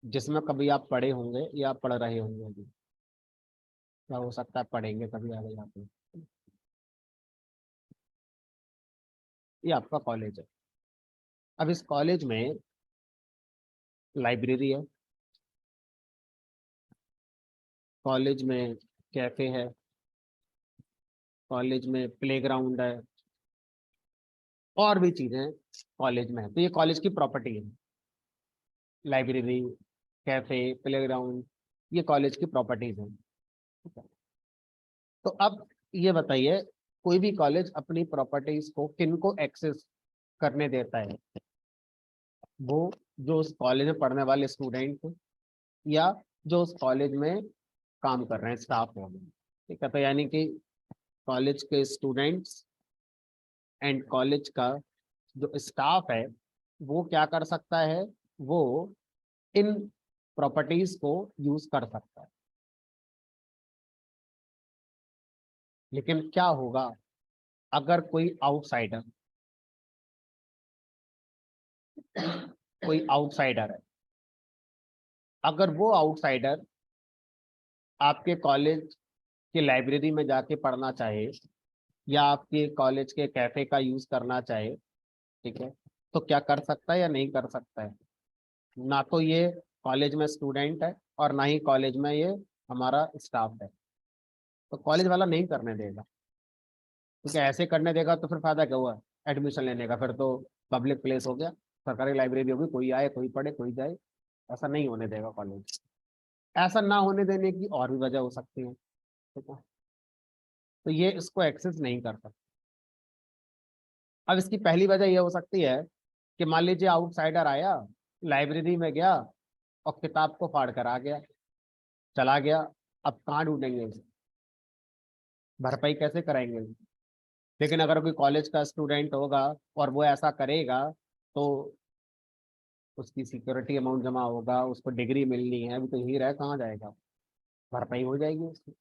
जिसमें कभी आप पढ़े होंगे या पढ़ रहे होंगे अभी, या हो सकता है पढ़ेंगे कभी आगे जाके। ये आपका कॉलेज है। अब इस कॉलेज में लाइब्रेरी है, कॉलेज में कैफे है, कॉलेज में प्लेग्राउंड है, और भी चीजें कॉलेज में है। तो ये कॉलेज की प्रॉपर्टी है, लाइब्रेरी, कैफे, प्लेग्राउंड, ये कॉलेज की प्रॉपर्टीज हैं। ठीक है? तो अब ये बताइए, कोई भी कॉलेज अपनी प्रॉपर्टीज को किन को एक्सेस करने देता है? वो जो उस कॉलेज में पढ़ने वाले स्टूडेंट, या जो उस कॉलेज में काम कर रहे हैं स्टाफ हो गए। ठीक है, तो यानी कि कॉलेज के स्टूडेंट्स एंड कॉलेज का जो स्टाफ है, वो क्या कर सकता है, वो इन प्रॉपर्टीज को यूज कर सकता है। लेकिन क्या होगा अगर कोई आउटसाइडर, कोई आउटसाइडर है, अगर वो आउटसाइडर आपके कॉलेज की लाइब्रेरी में जाके पढ़ना चाहे, या आपके कॉलेज के कैफे का यूज करना चाहे, ठीक है, तो क्या कर सकता है या नहीं कर सकता है? ना तो ये कॉलेज में स्टूडेंट है, और ना ही कॉलेज में ये हमारा स्टाफ है, तो कॉलेज वाला नहीं करने देगा। क्योंकि ऐसे करने देगा तो फिर फायदा क्या हुआ एडमिशन लेने का? फिर तो पब्लिक प्लेस हो गया, सरकारी लाइब्रेरी होगी, कोई आए कोई पढ़े कोई जाए। ऐसा नहीं होने देगा कॉलेज। ऐसा ना होने देने की और भी वजह हो सकती है। ठीक है, तो ये इसको एक्सेस नहीं कर सकता। अब इसकी पहली वजह ये हो सकती है कि मान लीजिए आउटसाइडर आया, लाइब्रेरी में गया और किताब को फाड़ कर आ गया, चला गया। अब कहाँ ढूंढेंगे उसे, भरपाई कैसे कराएंगे? लेकिन अगर कोई कॉलेज का स्टूडेंट होगा और वो ऐसा करेगा, तो उसकी सिक्योरिटी अमाउंट जमा होगा, उसको डिग्री मिलनी है, अभी तो यही रहे, कहाँ जाएगा? भरपाई हो जाएगी उसकी।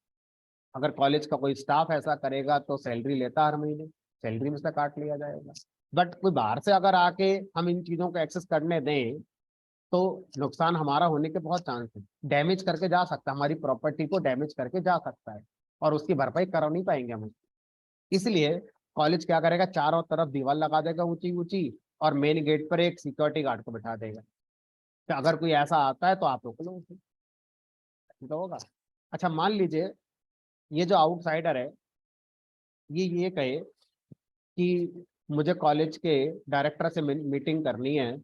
अगर कॉलेज का कोई स्टाफ ऐसा करेगा तो सैलरी लेता हर महीने, सैलरी में से काट लिया जाएगा। बट कोई बाहर से अगर आके हम इन चीजों को एक्सेस करने दें, तो नुकसान हमारा होने के बहुत चांस है। डैमेज करके जा सकता है, हमारी प्रॉपर्टी को डैमेज करके जा सकता है, और उसकी भरपाई करा नहीं पाएंगे हम। इसलिए कॉलेज क्या करेगा, चारों तरफ दीवार लगा देगा ऊंची ऊंची, और मेन गेट पर एक सिक्योरिटी गार्ड को बैठा देगा कि अगर कोई ऐसा आता है तो आप रोक लो उसे। तो होगा। अच्छा, मान लीजिए ये जो आउटसाइडर है, ये कहे कि मुझे कॉलेज के डायरेक्टर से मीटिंग करनी है,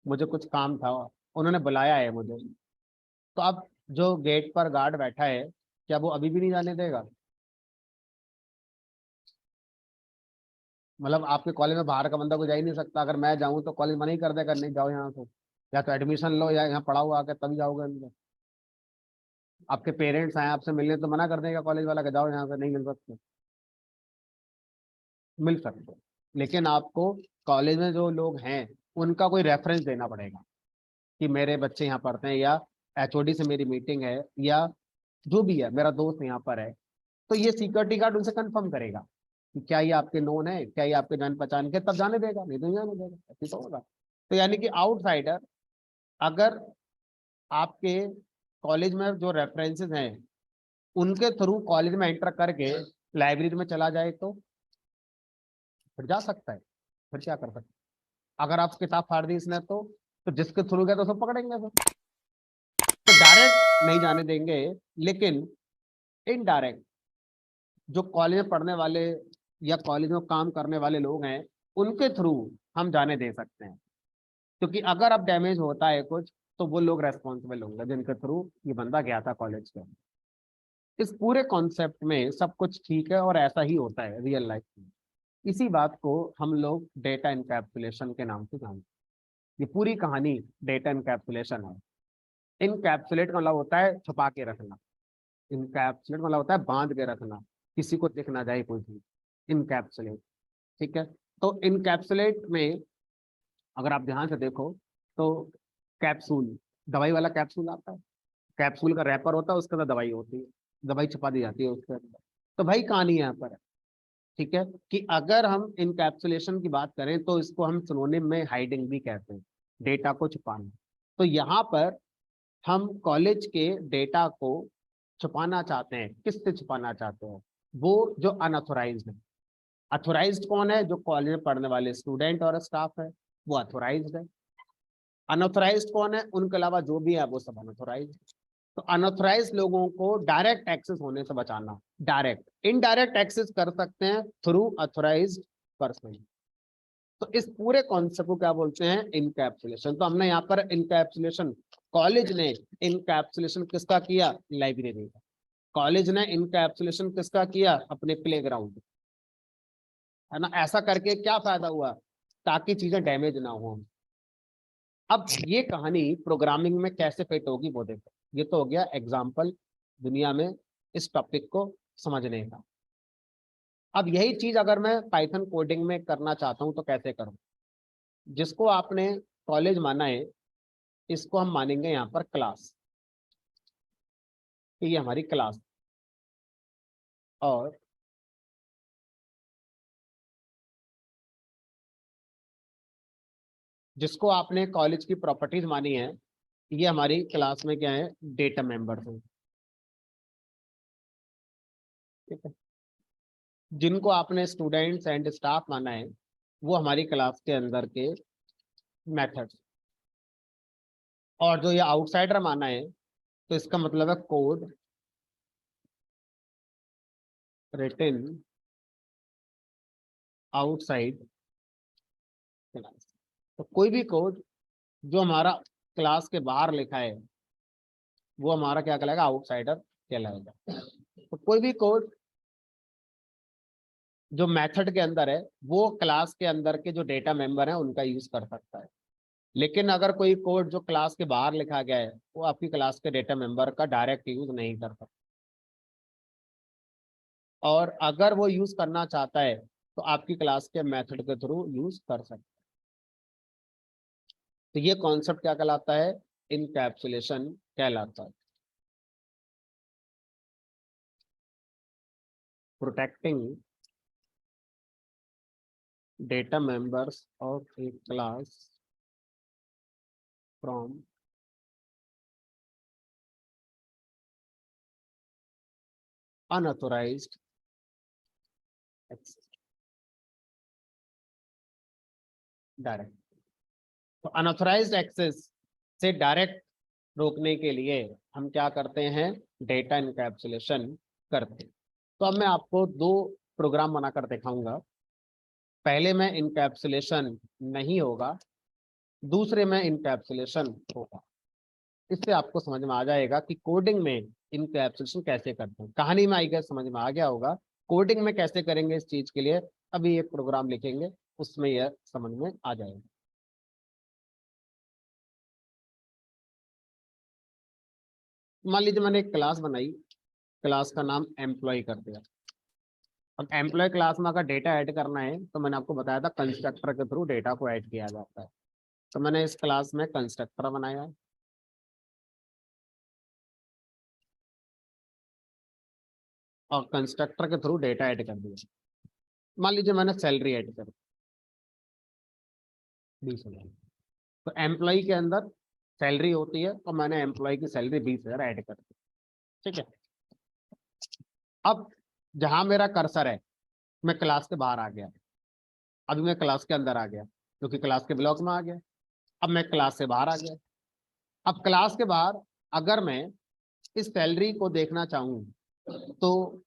मुझे कुछ काम था, उन्होंने बुलाया है मुझे। तो अब जो गेट पर गार्ड बैठा है, क्या वो अभी भी नहीं जाने देगा? मतलब आपके कॉलेज में बाहर का बंदा कोई जा ही नहीं सकता, अगर मैं जाऊं तो कॉलेज मना ही कर देगा, नहीं जाओ यहाँ से, या तो एडमिशन लो या यहाँ पढ़ाओ आके तभी जाओगे अंदर। आपके पेरेंट्स आए आपसे मिलने तो मना कर देगा कॉलेज वाला कि जाओ यहाँ से, नहीं मिल सकते। मिल सकते, लेकिन आपको कॉलेज में जो लोग हैं उनका कोई रेफरेंस देना पड़ेगा कि मेरे बच्चे यहाँ पढ़ते हैं, या एचओडी से मेरी मीटिंग है, या जो भी है मेरा दोस्त यहाँ पर है, तो ये सिक्योरिटी गार्ड उनसे कंफर्म करेगा कि क्या ये आपके नोन है, क्या ये आपके जान पहचान के, तब जाने देगा, नहीं तो नहीं जाने देगा, ऐसे तो होगा। तो यानी कि आउटसाइडर अगर आपके कॉलेज में जो रेफरेंसेस हैं उनके थ्रू कॉलेज में एंटर करके लाइब्रेरी में चला जाए तो फिर जा सकता है, फिर क्या कर सकता है। अगर आप किताब फाड़ दी इसने तो जिसके थ्रू गया तो सब पकड़ेंगे फिर। तो डायरेक्ट नहीं जाने देंगे, लेकिन इनडायरेक्ट जो कॉलेज में पढ़ने वाले या कॉलेज में काम करने वाले लोग हैं उनके थ्रू हम जाने दे सकते हैं, क्योंकि अगर अब डैमेज होता है कुछ तो वो लोग रेस्पॉन्सिबल होंगे जिनके थ्रू ये बंदा गया था कॉलेज के। इस पूरे कॉन्सेप्ट में सब कुछ ठीक है और ऐसा ही होता है रियल लाइफ में। इसी बात को हम लोग डेटा इनकैप्सुलेशन के नाम से जानते हैं। ये पूरी कहानी डेटा इनकैप्सुलेशन है। इनकैप्सुलेट का मतलब होता है छुपा के रखना, इनकैप्सुलेट मतलब होता है बांध के रखना, किसी को दिख ना जाए कोई चीज, इनकैप्सुलेट। ठीक है, तो इनकैप्सुलेट में अगर आप ध्यान से देखो तो कैप्सूल, दवाई वाला कैप्सूल आता है, कैप्सूल का रैपर होता है, उसके अंदर दवाई होती है, दवाई छुपा दी जाती है उसके अंदर। तो भाई कहानी यहाँ पर है, ठीक है, कि अगर हम इनकैप्सुलेशन की बात करें तो इसको हम सिनोनिम में हाइडिंग भी कहते हैं, डेटा को छुपाना। तो यहाँ पर हम कॉलेज के डेटा को छुपाना चाहते हैं। किससे छुपाना चाहते हैं? वो जो अनऑथोराइज्ड है। अथोराइज्ड कौन है? जो कॉलेज में पढ़ने वाले स्टूडेंट और स्टाफ है, वो अथोराइज्ड है। अनऑथोराइज्ड कौन है? उनके अलावा जो भी है वो सब अनऑथोराइज्ड। तो अनऑथोराइज्ड लोगों को डायरेक्ट एक्सेस होने से बचाना। डायरेक्ट, इनडायरेक्ट एक्सेस कर सकते हैं थ्रू अथोराइज्ड पर्सन। तो इस पूरे कॉन्सेप्ट को क्या बोलते हैं? इनकैप्सुलेशन। तो हमने यहाँ पर इनकैप्सुलेशन, कॉलेज ने इनकैप्सुलेशन किसका किया? लाइब्रेरी का। कॉलेज ने इनकैप्सुलेशन किसका किया? अपने प्लेग्राउंड, है ना। ऐसा करके क्या फायदा हुआ? ताकि चीजें डैमेज ना हो। अब ये कहानी प्रोग्रामिंग में कैसे फिट होगी वो देखो। ये तो हो गया एग्जाम्पल दुनिया में इस टॉपिक को समझने का। अब यही चीज अगर मैं पाइथन कोडिंग में करना चाहता हूं तो कैसे करूं? जिसको आपने कॉलेज माना है इसको हम मानेंगे यहाँ पर क्लास, कि ये हमारी क्लास। और जिसको आपने कॉलेज की प्रॉपर्टीज मानी है, ये हमारी क्लास में क्या है? डेटा मेंबर्स हैं। ठीक है, जिनको आपने स्टूडेंट्स एंड स्टाफ माना है वो हमारी क्लास के अंदर के मेथड्स। और जो ये आउटसाइडर माना है तो इसका मतलब है कोड रिटन आउटसाइड क्लास। तो कोई भी कोड जो हमारा क्लास के बाहर लिखा है वो हमारा क्या कहलाएगा? आउटसाइडर कहलाएगा। तो कोई भी कोड जो मेथड के अंदर है वो क्लास के अंदर के जो डेटा मेंबर हैं उनका यूज कर सकता है। लेकिन अगर कोई कोड जो क्लास के बाहर लिखा गया है वो आपकी क्लास के डेटा मेंबर का डायरेक्ट यूज नहीं कर सकता। और अगर वो यूज करना चाहता है तो आपकी क्लास के मेथड के थ्रू यूज कर सकता है। तो ये कॉन्सेप्ट क्या कहलाता है? इनकैप्सुलेशन कहलाता है। Protecting data members of a class from unauthorized access direct. तो अनऑथोराइज्ड एक्सेस से डायरेक्ट रोकने के लिए हम क्या करते हैं? डेटा इनकैप्सुलेशन करते हैं। तो अब मैं आपको दो प्रोग्राम बनाकर दिखाऊंगा। पहले में इनकैप्सुलेशन नहीं होगा, दूसरे में इनकैप्सुलेशन होगा। इससे आपको समझ में आ जाएगा कि कोडिंग में इनकैप्सुलेशन कैसे करते हैं। कहानी में आई गया, समझ में आ गया होगा। कोडिंग में कैसे करेंगे इस चीज के लिए अभी एक प्रोग्राम लिखेंगे, उसमें यह समझ में आ जाएगा। मान लीजिए मैंने एक क्लास बनाई, क्लास का नाम एम्प्लॉय कर दिया। अब एम्प्लॉय क्लास में अगर डेटा ऐड करना है तो मैंने आपको बताया था कंस्ट्रक्टर के थ्रू डेटा को ऐड किया जाता है। तो मैंने इस क्लास में कंस्ट्रक्टर बनाया, और कंस्ट्रक्टर के थ्रू डेटा ऐड कर दिया। मान लीजिए मैंने सैलरी ऐड कर दी 20,000, तो एम्प्लॉय के अंदर सैलरी होती है, तो मैंने एम्प्लॉय की सैलरी 20,000 ऐड कर दी। ठीक है, अब जहां मेरा कर्सर है, मैं क्लास के बाहर आ गया, अभी मैं क्लास के अंदर आ गया क्योंकि क्लास के ब्लॉक में आ गया। अब मैं क्लास से बाहर आ गया। अब क्लास के बाहर अगर मैं इस सैलरी को देखना चाहूँ तो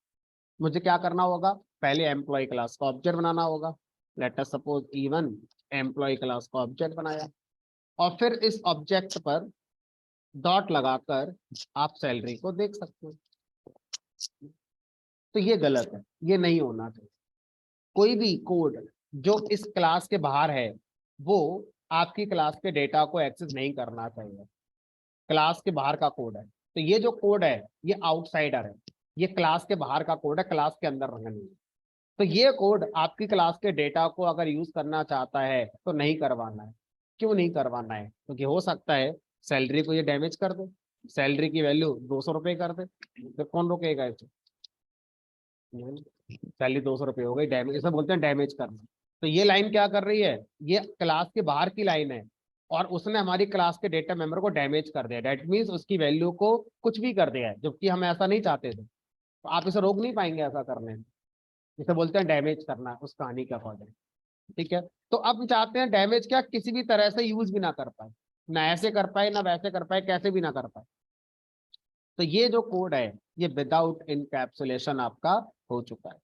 मुझे क्या करना होगा, पहले एम्प्लॉय क्लास का ऑब्जेक्ट बनाना होगा। Let us suppose even employee class का ऑब्जेक्ट बनाया, और फिर इस ऑब्जेक्ट पर डॉट लगाकर आप सैलरी को देख सकते हो। तो ये गलत है, ये नहीं होना चाहिए। कोई भी कोड जो इस क्लास के बाहर है वो आपकी क्लास के डेटा को एक्सेस नहीं करना चाहिए। क्लास के बाहर का कोड है, तो ये जो कोड है ये आउटसाइडर है, ये क्लास के बाहर का कोड है, क्लास के अंदर रहना नहीं है। तो ये कोड आपकी क्लास के डेटा को अगर यूज करना चाहता है तो नहीं करवाना है। क्यों नहीं करवाना है? क्योंकि हो सकता है सैलरी को ये डैमेज कर दे, सैलरी की वैल्यू 200 रुपये कर दे, तो कौन रोकेगा इसे? सैलरी 200 रुपये हो गई, डैमेज, इसे बोलते हैं डैमेज करना। तो ये लाइन क्या कर रही है, ये क्लास के बाहर की लाइन है, और उसने हमारी क्लास के डेटा मेंबर को डैमेज कर दिया। डेट मीन्स उसकी वैल्यू को कुछ भी कर दिया है, जबकि हम ऐसा नहीं चाहते थे। तो आप इसे रोक नहीं पाएंगे ऐसा करने में। इसे बोलते हैं डैमेज करना उस कहानी के अकॉर्डिंग। ठीक है, तो अब हम चाहते हैं डैमेज क्या, किसी भी तरह से यूज भी ना कर पाए, ना ऐसे कर पाए ना वैसे कर पाए, कैसे भी ना कर पाए। तो ये जो कोड है ये विदाउट इनकैप्सुलेशन आपका हो चुका है।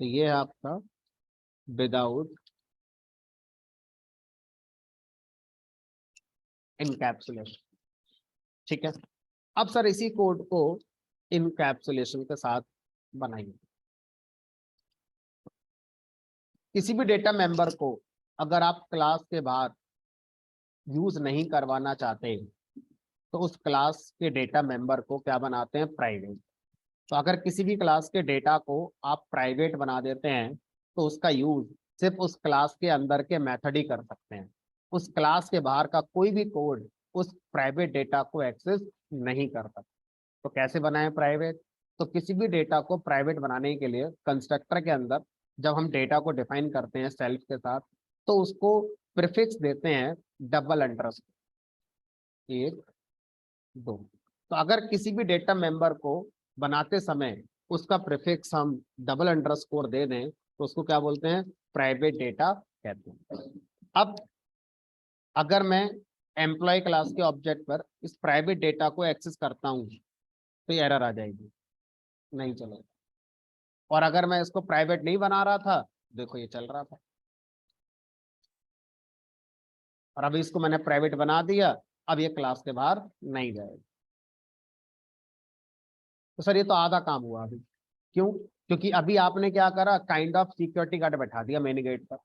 तो ये है आपका विदाउट इनकैप्सुलेशन। ठीक है, अब सर इसी कोड को इनकैप्सुलेशन के साथ बनाइए। किसी भी डेटा मेंबर को अगर आप क्लास के बाहर यूज नहीं करवाना चाहते तो उस क्लास के डेटा मेंबर को क्या बनाते हैं, प्राइवेट। तो अगर किसी भी क्लास के डेटा को आप प्राइवेट बना देते हैं तो उसका यूज सिर्फ उस क्लास के अंदर के मेथड ही कर सकते हैं। उस क्लास के बाहर का कोई भी कोड उस प्राइवेट डेटा को एक्सेस नहीं कर सकता। तो कैसे बनाएं प्राइवेट? तो किसी भी डेटा को प्राइवेट बनाने के लिए कंस्ट्रक्टर के अंदर जब हम डेटा को डिफाइन करते हैं सेल्फ के साथ, तो उसको प्रीफिक्स देते हैं डबल अंडरस्कोर 1 2। तो अगर किसी भी डेटा मेंबर को बनाते समय उसका प्रीफिक्स हम डबल अंडरस्कोर दे दें तो उसको क्या बोलते हैं, प्राइवेट डेटा कहते हैं। अब अगर मैं एम्प्लॉय क्लास के ऑब्जेक्ट पर इस प्राइवेट डेटा को एक्सेस करता हूं तो ये एरर आ जाएगी, नहीं चलेगा। और अगर मैं इसको प्राइवेट नहीं बना रहा था, देखो ये चल रहा था, और अभी इसको मैंने प्राइवेट बना दिया, अब ये क्लास के बाहर नहीं जाएगा। तो सर ये तो आधा काम हुआ अभी। क्यों? क्योंकि अभी आपने क्या करा, काइंड ऑफ सिक्योरिटी गार्ड बैठा दिया मेन गेट पर,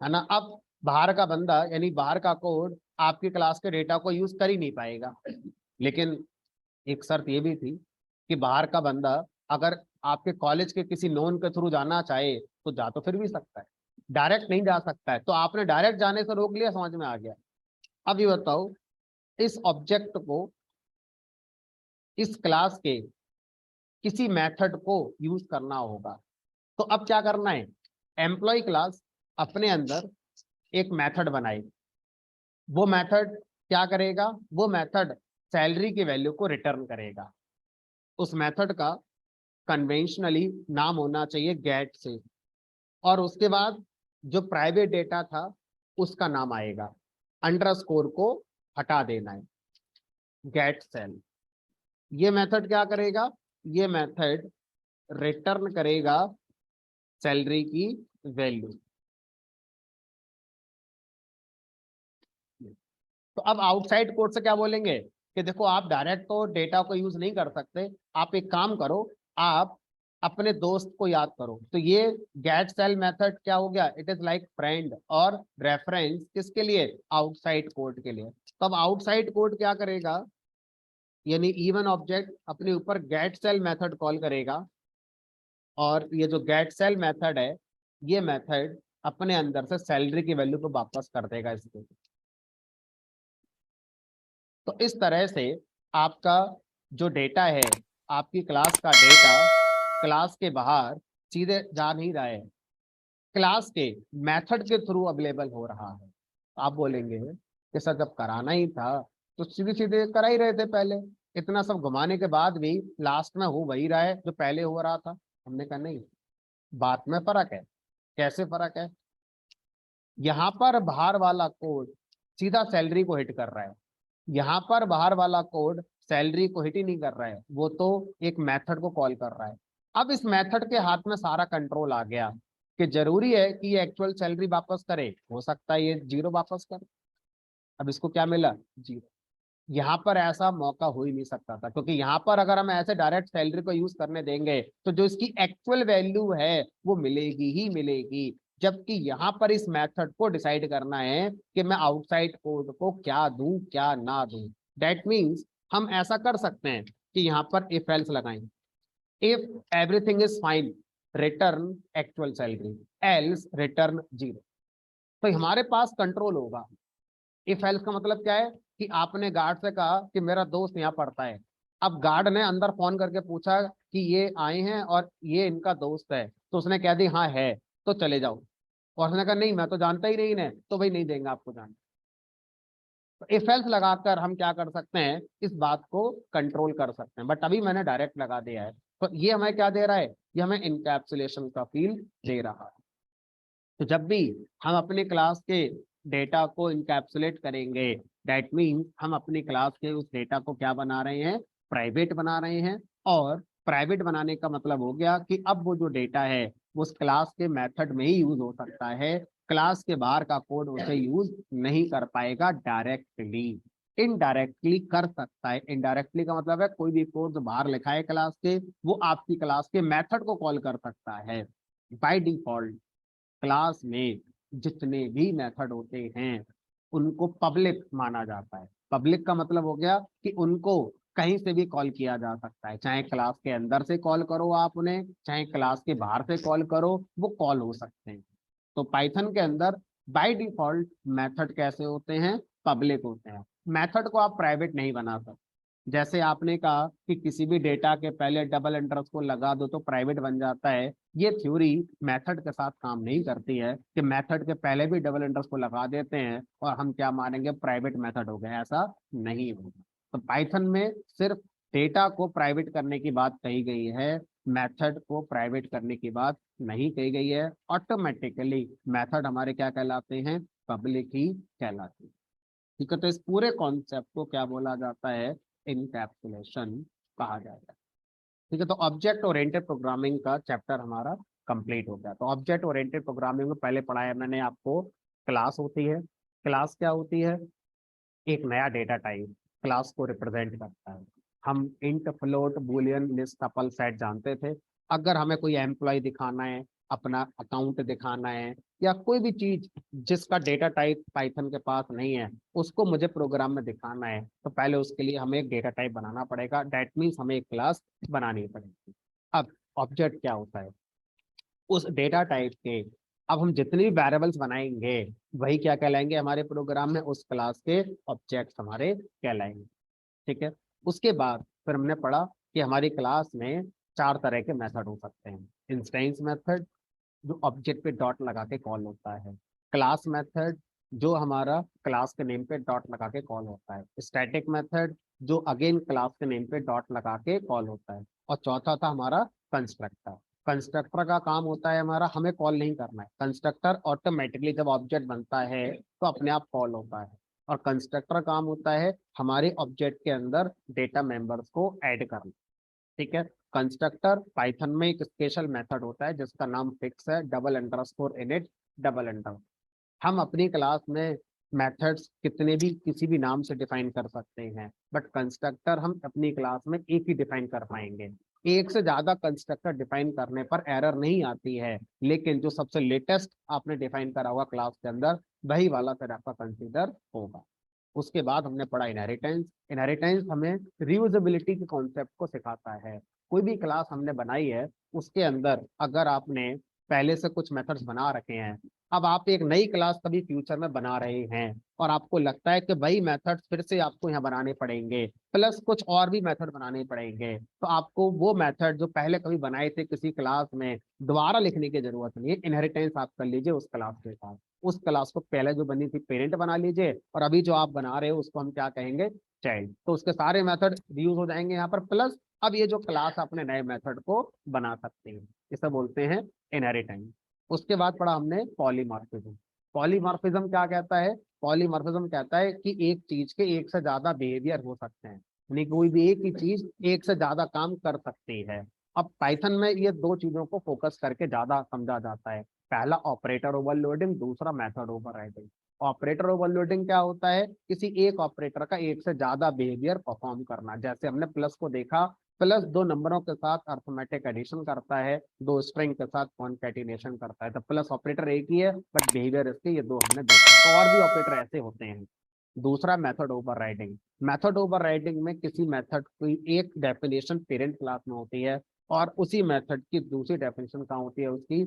है ना। अब बाहर का बंदा यानी बाहर का कोड आपकी क्लास के डेटा को यूज कर ही नहीं पाएगा। लेकिन एक शर्त ये भी थी कि बाहर का बंदा अगर आपके कॉलेज के किसी नोन के थ्रू जाना चाहे तो जा तो फिर भी सकता है, डायरेक्ट नहीं जा सकता है। तो आपने डायरेक्ट जाने से रोक लिया, समझ में आ गया। अब ये बताओ, इस ऑब्जेक्ट को इस क्लास के किसी मेथड को यूज करना होगा। तो अब क्या करना है, एम्प्लॉय क्लास अपने अंदर एक मेथड बनाएगी। वो मेथड क्या करेगा, वो मेथड सैलरी की वैल्यू को रिटर्न करेगा। उस मेथड का कन्वेंशनली नाम होना चाहिए गेट से, और उसके बाद जो प्राइवेट डेटा था उसका नाम आएगा, अंडरस्कोर को हटा देना है, गेट सेल। ये मेथड क्या करेगा, ये मेथड रिटर्न करेगा सैलरी की वैल्यू। तो अब आउटसाइड कोड से क्या बोलेंगे कि देखो आप डायरेक्ट तो डेटा को यूज नहीं कर सकते, आप एक काम करो, आप अपने दोस्त को याद करो। तो ये गेट सेल मेथड क्या हो गया, इट इज लाइक फ्रेंड और रेफरेंस किसके लिए, आउटसाइड कोड के लिए। तो अब आउटसाइड कोड क्या करेगा, यानी इवन ऑब्जेक्ट अपने ऊपर गेट सेल मेथड कॉल करेगा, और ये जो गेट सेल मेथड है ये मेथड अपने अंदर से सैलरी की वैल्यू को वापस कर देगा इसको। तो इस तरह से आपका जो डेटा है, आपकी क्लास का डेटा क्लास के बाहर सीधे जा नहीं रहा है, क्लास के मेथड के थ्रू अवेलेबल हो रहा है। आप बोलेंगे कि सर जब कराना ही था तो सीधे सीधे करा ही रहे थे पहले, इतना सब घुमाने के बाद भी लास्ट में हो वही रहा है जो पहले हो रहा था। हमने कहा नहीं, बात में फर्क है। कैसे फर्क है? यहाँ पर बाहर वाला कोड सीधा सैलरी को हिट कर रहा है, यहाँ पर बाहर वाला कोड सैलरी को हिट ही नहीं कर रहा है, वो तो एक मेथड को कॉल कर रहा है। अब इस मेथड के हाथ में सारा कंट्रोल आ गया कि जरूरी है कि ये एक्चुअल सैलरी वापस करे, हो सकता है ये जीरो वापस करे। अब इसको क्या मिला? जीरो। यहाँ पर ऐसा मौका हो ही नहीं सकता था, क्योंकि यहाँ पर अगर हम ऐसे डायरेक्ट सैलरी को यूज करने देंगे तो जो इसकी एक्चुअल वैल्यू है वो मिलेगी ही मिलेगी। जबकि यहाँ पर इस मेथड को डिसाइड करना है कि मैं आउटसाइड कोड को क्या दूं क्या ना दूं। दैट मीन्स हम ऐसा कर सकते हैं कि यहाँ पर इफ एल्स लगाएं। If everything is fine, return actual salary, else return zero. तो हमारे पास कंट्रोल होगा। इफ एल्स का मतलब क्या है कि आपने गार्ड से कहा कि मेरा दोस्त यहाँ पढ़ता है। अब गार्ड ने अंदर फोन करके पूछा कि ये आए हैं और ये इनका दोस्त है, तो उसने कह दी हाँ है, तो चले जाओ। और उसने कहा नहीं मैं तो जानता ही नहीं इन्हें, तो भाई नहीं देंगे आपको जान। तो इफ एल्स लगाकर हम क्या कर सकते हैं, इस बात को कंट्रोल कर सकते हैं। बट अभी मैंने डायरेक्ट लगा दिया है, तो ये हमें क्या दे रहा है? ये हमें इनकैप्सुलेशन का फील दे रहा है। तो जब भी हम अपने क्लास के डेटा को इनकैप्सुलेट करेंगे, दैट मीन्स हम अपनी क्लास के उस डेटा को क्या बना रहे हैं? प्राइवेट बना रहे हैं। और प्राइवेट बनाने का मतलब हो गया कि अब वो जो डेटा है वो उस क्लास के मेथड में ही यूज हो सकता है, क्लास के बाहर का कोड उसे यूज नहीं कर पाएगा डायरेक्टली। इनडायरेक्टली कर सकता है। इनडायरेक्टली का मतलब है कोई भी कोड जो बाहर लिखा है क्लास के, वो आपकी क्लास के मेथड को कॉल कर सकता है। बाय डिफॉल्ट क्लास में जितने भी मेथड होते हैं उनको पब्लिक माना जाता है। पब्लिक का मतलब हो गया कि उनको कहीं से भी कॉल किया जा सकता है, चाहे क्लास के अंदर से कॉल करो आप उन्हें, चाहे क्लास के बाहर से कॉल करो, वो कॉल हो सकते हैं। तो पाइथन के अंदर बाय डिफॉल्ट मेथड कैसे होते हैं? पब्लिक होते हैं। मेथड को आप प्राइवेट नहीं बना सकते। जैसे आपने कहा कि किसी भी डेटा के पहले डबल अंडरस्कोर लगा दो तो प्राइवेट बन जाता है, ये थ्योरी मेथड के साथ काम नहीं करती है कि मेथड के पहले भी डबल अंडरस्कोर लगा देते हैं और हम क्या मानेंगे प्राइवेट मेथड हो गया। ऐसा नहीं होगा। तो पाइथन में सिर्फ डेटा को प्राइवेट करने की बात कही गई है, मेथड को प्राइवेट करने की बात नहीं कही गई है। ऑटोमेटिकली मेथड हमारे क्या कहलाते हैं? पब्लिक ही कहलाते हैं। ठीक है, तो इस पूरे कॉन्सेप्ट को क्या बोला जाता है? इनकैप्सुलेशन कहा जाता है। ठीक है, तो ऑब्जेक्ट ओरिएंटेड प्रोग्रामिंग का चैप्टर हमारा कंप्लीट हो गया। तो ऑब्जेक्ट ओरिएंटेड प्रोग्रामिंग में पहले पढ़ाया मैंने आपको, क्लास होती है। क्लास क्या होती है? एक नया डेटा टाइप क्लास को रिप्रेजेंट करता है। हम int float Boolean list tuple set जानते थे। अगर हमें कोई एम्प्लॉय दिखाना है, अपना अकाउंट दिखाना है, या कोई भी चीज जिसका डेटा टाइप पाइथन के पास नहीं है उसको मुझे प्रोग्राम में दिखाना है, तो पहले उसके लिए हमें एक डेटा टाइप बनाना पड़ेगा। दैट मीन्स हमें एक क्लास बनानी पड़ेगी। अब ऑब्जेक्ट क्या होता है? उस डेटा टाइप के अब हम जितने भी वेरिएबल्स बनाएंगे वही क्या कहलाएंगे हमारे प्रोग्राम में? उस क्लास के ऑब्जेक्ट्स हमारे कहलाएंगे। ठीक है, उसके बाद फिर हमने पढ़ा कि हमारी क्लास में चार तरह के मेथड हो सकते हैं। इंस्टेंस मेथड जो ऑब्जेक्ट पे डॉट लगा के कॉल होता है, क्लास मेथड जो हमारा क्लास के नेम पे डॉट लगा के कॉल होता है, स्टैटिक मेथड जो अगेन क्लास के नेम पे डॉट लगा के कॉल होता है, और चौथा था हमारा कंस्ट्रक्टर। कंस्ट्रक्टर का काम होता है हमारा, हमें कॉल नहीं करना है। कंस्ट्रक्टर ऑटोमेटिकली जब ऑब्जेक्ट बनता है तो अपने आप कॉल होता है। और कंस्ट्रक्टर काम होता है हमारे ऑब्जेक्ट के अंदर डेटा मेंबर्स को ऐड करना। ठीक है, कंस्ट्रक्टर पाइथन में एक स्पेशल मेथड होता है जिसका नाम फिक्स है, double underscore init double under. हम अपनी क्लास में मेथड्स कितने भी किसी भी नाम से डिफाइन कर सकते हैं, बट कंस्ट्रक्टर हम अपनी क्लास में एक ही डिफाइन कर पाएंगे। एक से ज्यादा कंस्ट्रक्टर डिफाइन करने पर एरर नहीं आती है, लेकिन जो सबसे लेटेस्ट आपने डिफाइन करा हुआ क्लास के अंदर वही वाला फिर आपका कंसीडर होगा। उसके बाद हमने पढ़ा इनहेरिटेंस। इनहेरिटेंस हमें रियूजेबिलिटी के कॉन्सेप्ट को सिखाता है। कोई भी क्लास हमने बनाई है उसके अंदर अगर आपने पहले से कुछ मेथड्स बना रखे हैं। अब आप एक नई क्लास कभी फ्यूचर में बना रहे हैं और आपको लगता है कि वही मेथड्स फिर से आपको यहाँ बनाने पड़ेंगे, प्लस कुछ और भी मेथड बनाने पड़ेंगे, तो आपको वो मेथड जो पहले कभी बनाए थे किसी क्लास में दोबारा लिखने की जरूरत नहीं है। इनहेरिटेंस आप कर लीजिए उस क्लास के साथ। उस क्लास को पहले जो बनी थी पेरेंट बना लीजिए, और अभी जो आप बना रहे हो उसको हम क्या कहेंगे, चाइल्ड। तो उसके सारे मेथड यूज हो जाएंगे यहाँ पर, प्लस अब ये जो क्लास अपने नए मेथड को बना सकते हैं, इसे बोलते हैं इनहेरिटेंस। उसके बाद पढ़ा हमने पॉलीमॉर्फिज्म। पॉलीमॉर्फिज्म क्या कहता है? पॉलीमॉर्फिज्म कहता है कि एक चीज के एक से ज्यादा बिहेवियर हो सकते हैं, यानी कोई भी एक ही चीज एक से ज्यादा काम कर सकती है। अब पाइथन में ये दो चीजों को फोकस करके ज्यादा समझा जाता है। पहला ऑपरेटर ओवरलोडिंग, दूसरा मेथड ओवरराइडिंग। ऑपरेटर ओवरलोडिंग क्या होता है? किसी एक ऑपरेटर का एक से ज्यादा बिहेवियर परफॉर्म करना। जैसे हमने प्लस को देखा, प्लस दो नंबरों के साथ अर्थमेटिक एडिशन करता है, दो स्ट्रिंग के साथ कॉन्कैटिनेशन करता है। तो प्लस ऑपरेटर एक ही है, बट बिहेवियर इसके ये दो हमने देखा। तो और भी ऑपरेटर ऐसे होते हैं। दूसरा मेथड ओवरराइडिंग। मेथड ओवरराइडिंग में किसी मेथड की एक डेफिनेशन पेरेंट क्लास में होती है और उसी मेथड की दूसरी डेफिनेशन कहाँ होती है, उसकी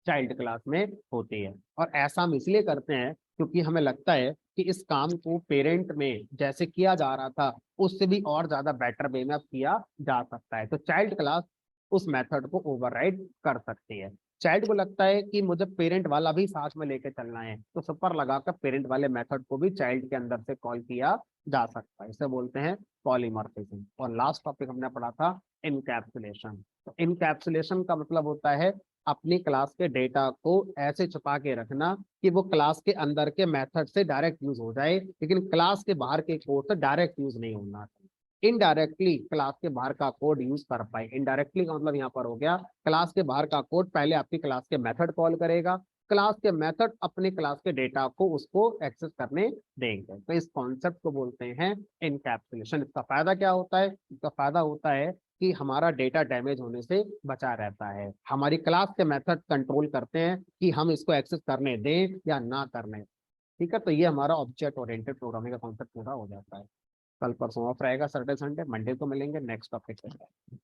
चाइल्ड क्लास में होती है। और ऐसा हम इसलिए करते हैं क्योंकि हमें लगता है कि इस काम को पेरेंट में जैसे किया जा रहा था उससे भी और ज्यादा बेटर वे में अब किया जा सकता है। तो चाइल्ड क्लास उस मेथड को ओवरराइड कर सकती है। चाइल्ड को लगता है कि मुझे पेरेंट वाला भी साथ में लेके चलना है, तो सुपर लगाकर पेरेंट वाले मेथड को भी चाइल्ड के अंदर से कॉल किया जा सकता है। इसे बोलते हैं पॉलीमॉर्फिज्म। और लास्ट टॉपिक हमने पढ़ा था इनकैप्सुलेशन। तो इनकैप्सुलेशन का मतलब होता है अपनी क्लास के डेटा को ऐसे छुपा के रखना कि वो क्लास के अंदर के मेथड से डायरेक्ट यूज हो जाए, लेकिन क्लास के बाहर के कोड से डायरेक्ट यूज नहीं होना चाहिए। इनडायरेक्टली क्लास के बाहर का कोड यूज कर पाए। इनडायरेक्टली का मतलब यहाँ पर हो गया, क्लास के बाहर का कोड पहले आपकी क्लास के मेथड कॉल करेगा, क्लास के मेथड अपने क्लास के डेटा को उसको एक्सेस करने देंगे। तो इस कॉन्सेप्ट को बोलते हैं इनकैप्सुलेशन। इसका फायदा क्या होता है? इसका फायदा होता है कि हमारा डेटा डैमेज होने से बचा रहता है। हमारी क्लास के मेथड कंट्रोल करते हैं कि हम इसको एक्सेस करने दें या ना करने। ठीक है, तो ये हमारा ऑब्जेक्ट ओरिएंटेड प्रोग्रामिंग का कॉन्सेप्ट पूरा हो जाता है। कल परसों ऑफ रहेगा, सैटरडे संडे, मंडे को मिलेंगे नेक्स्ट टॉपिक पे।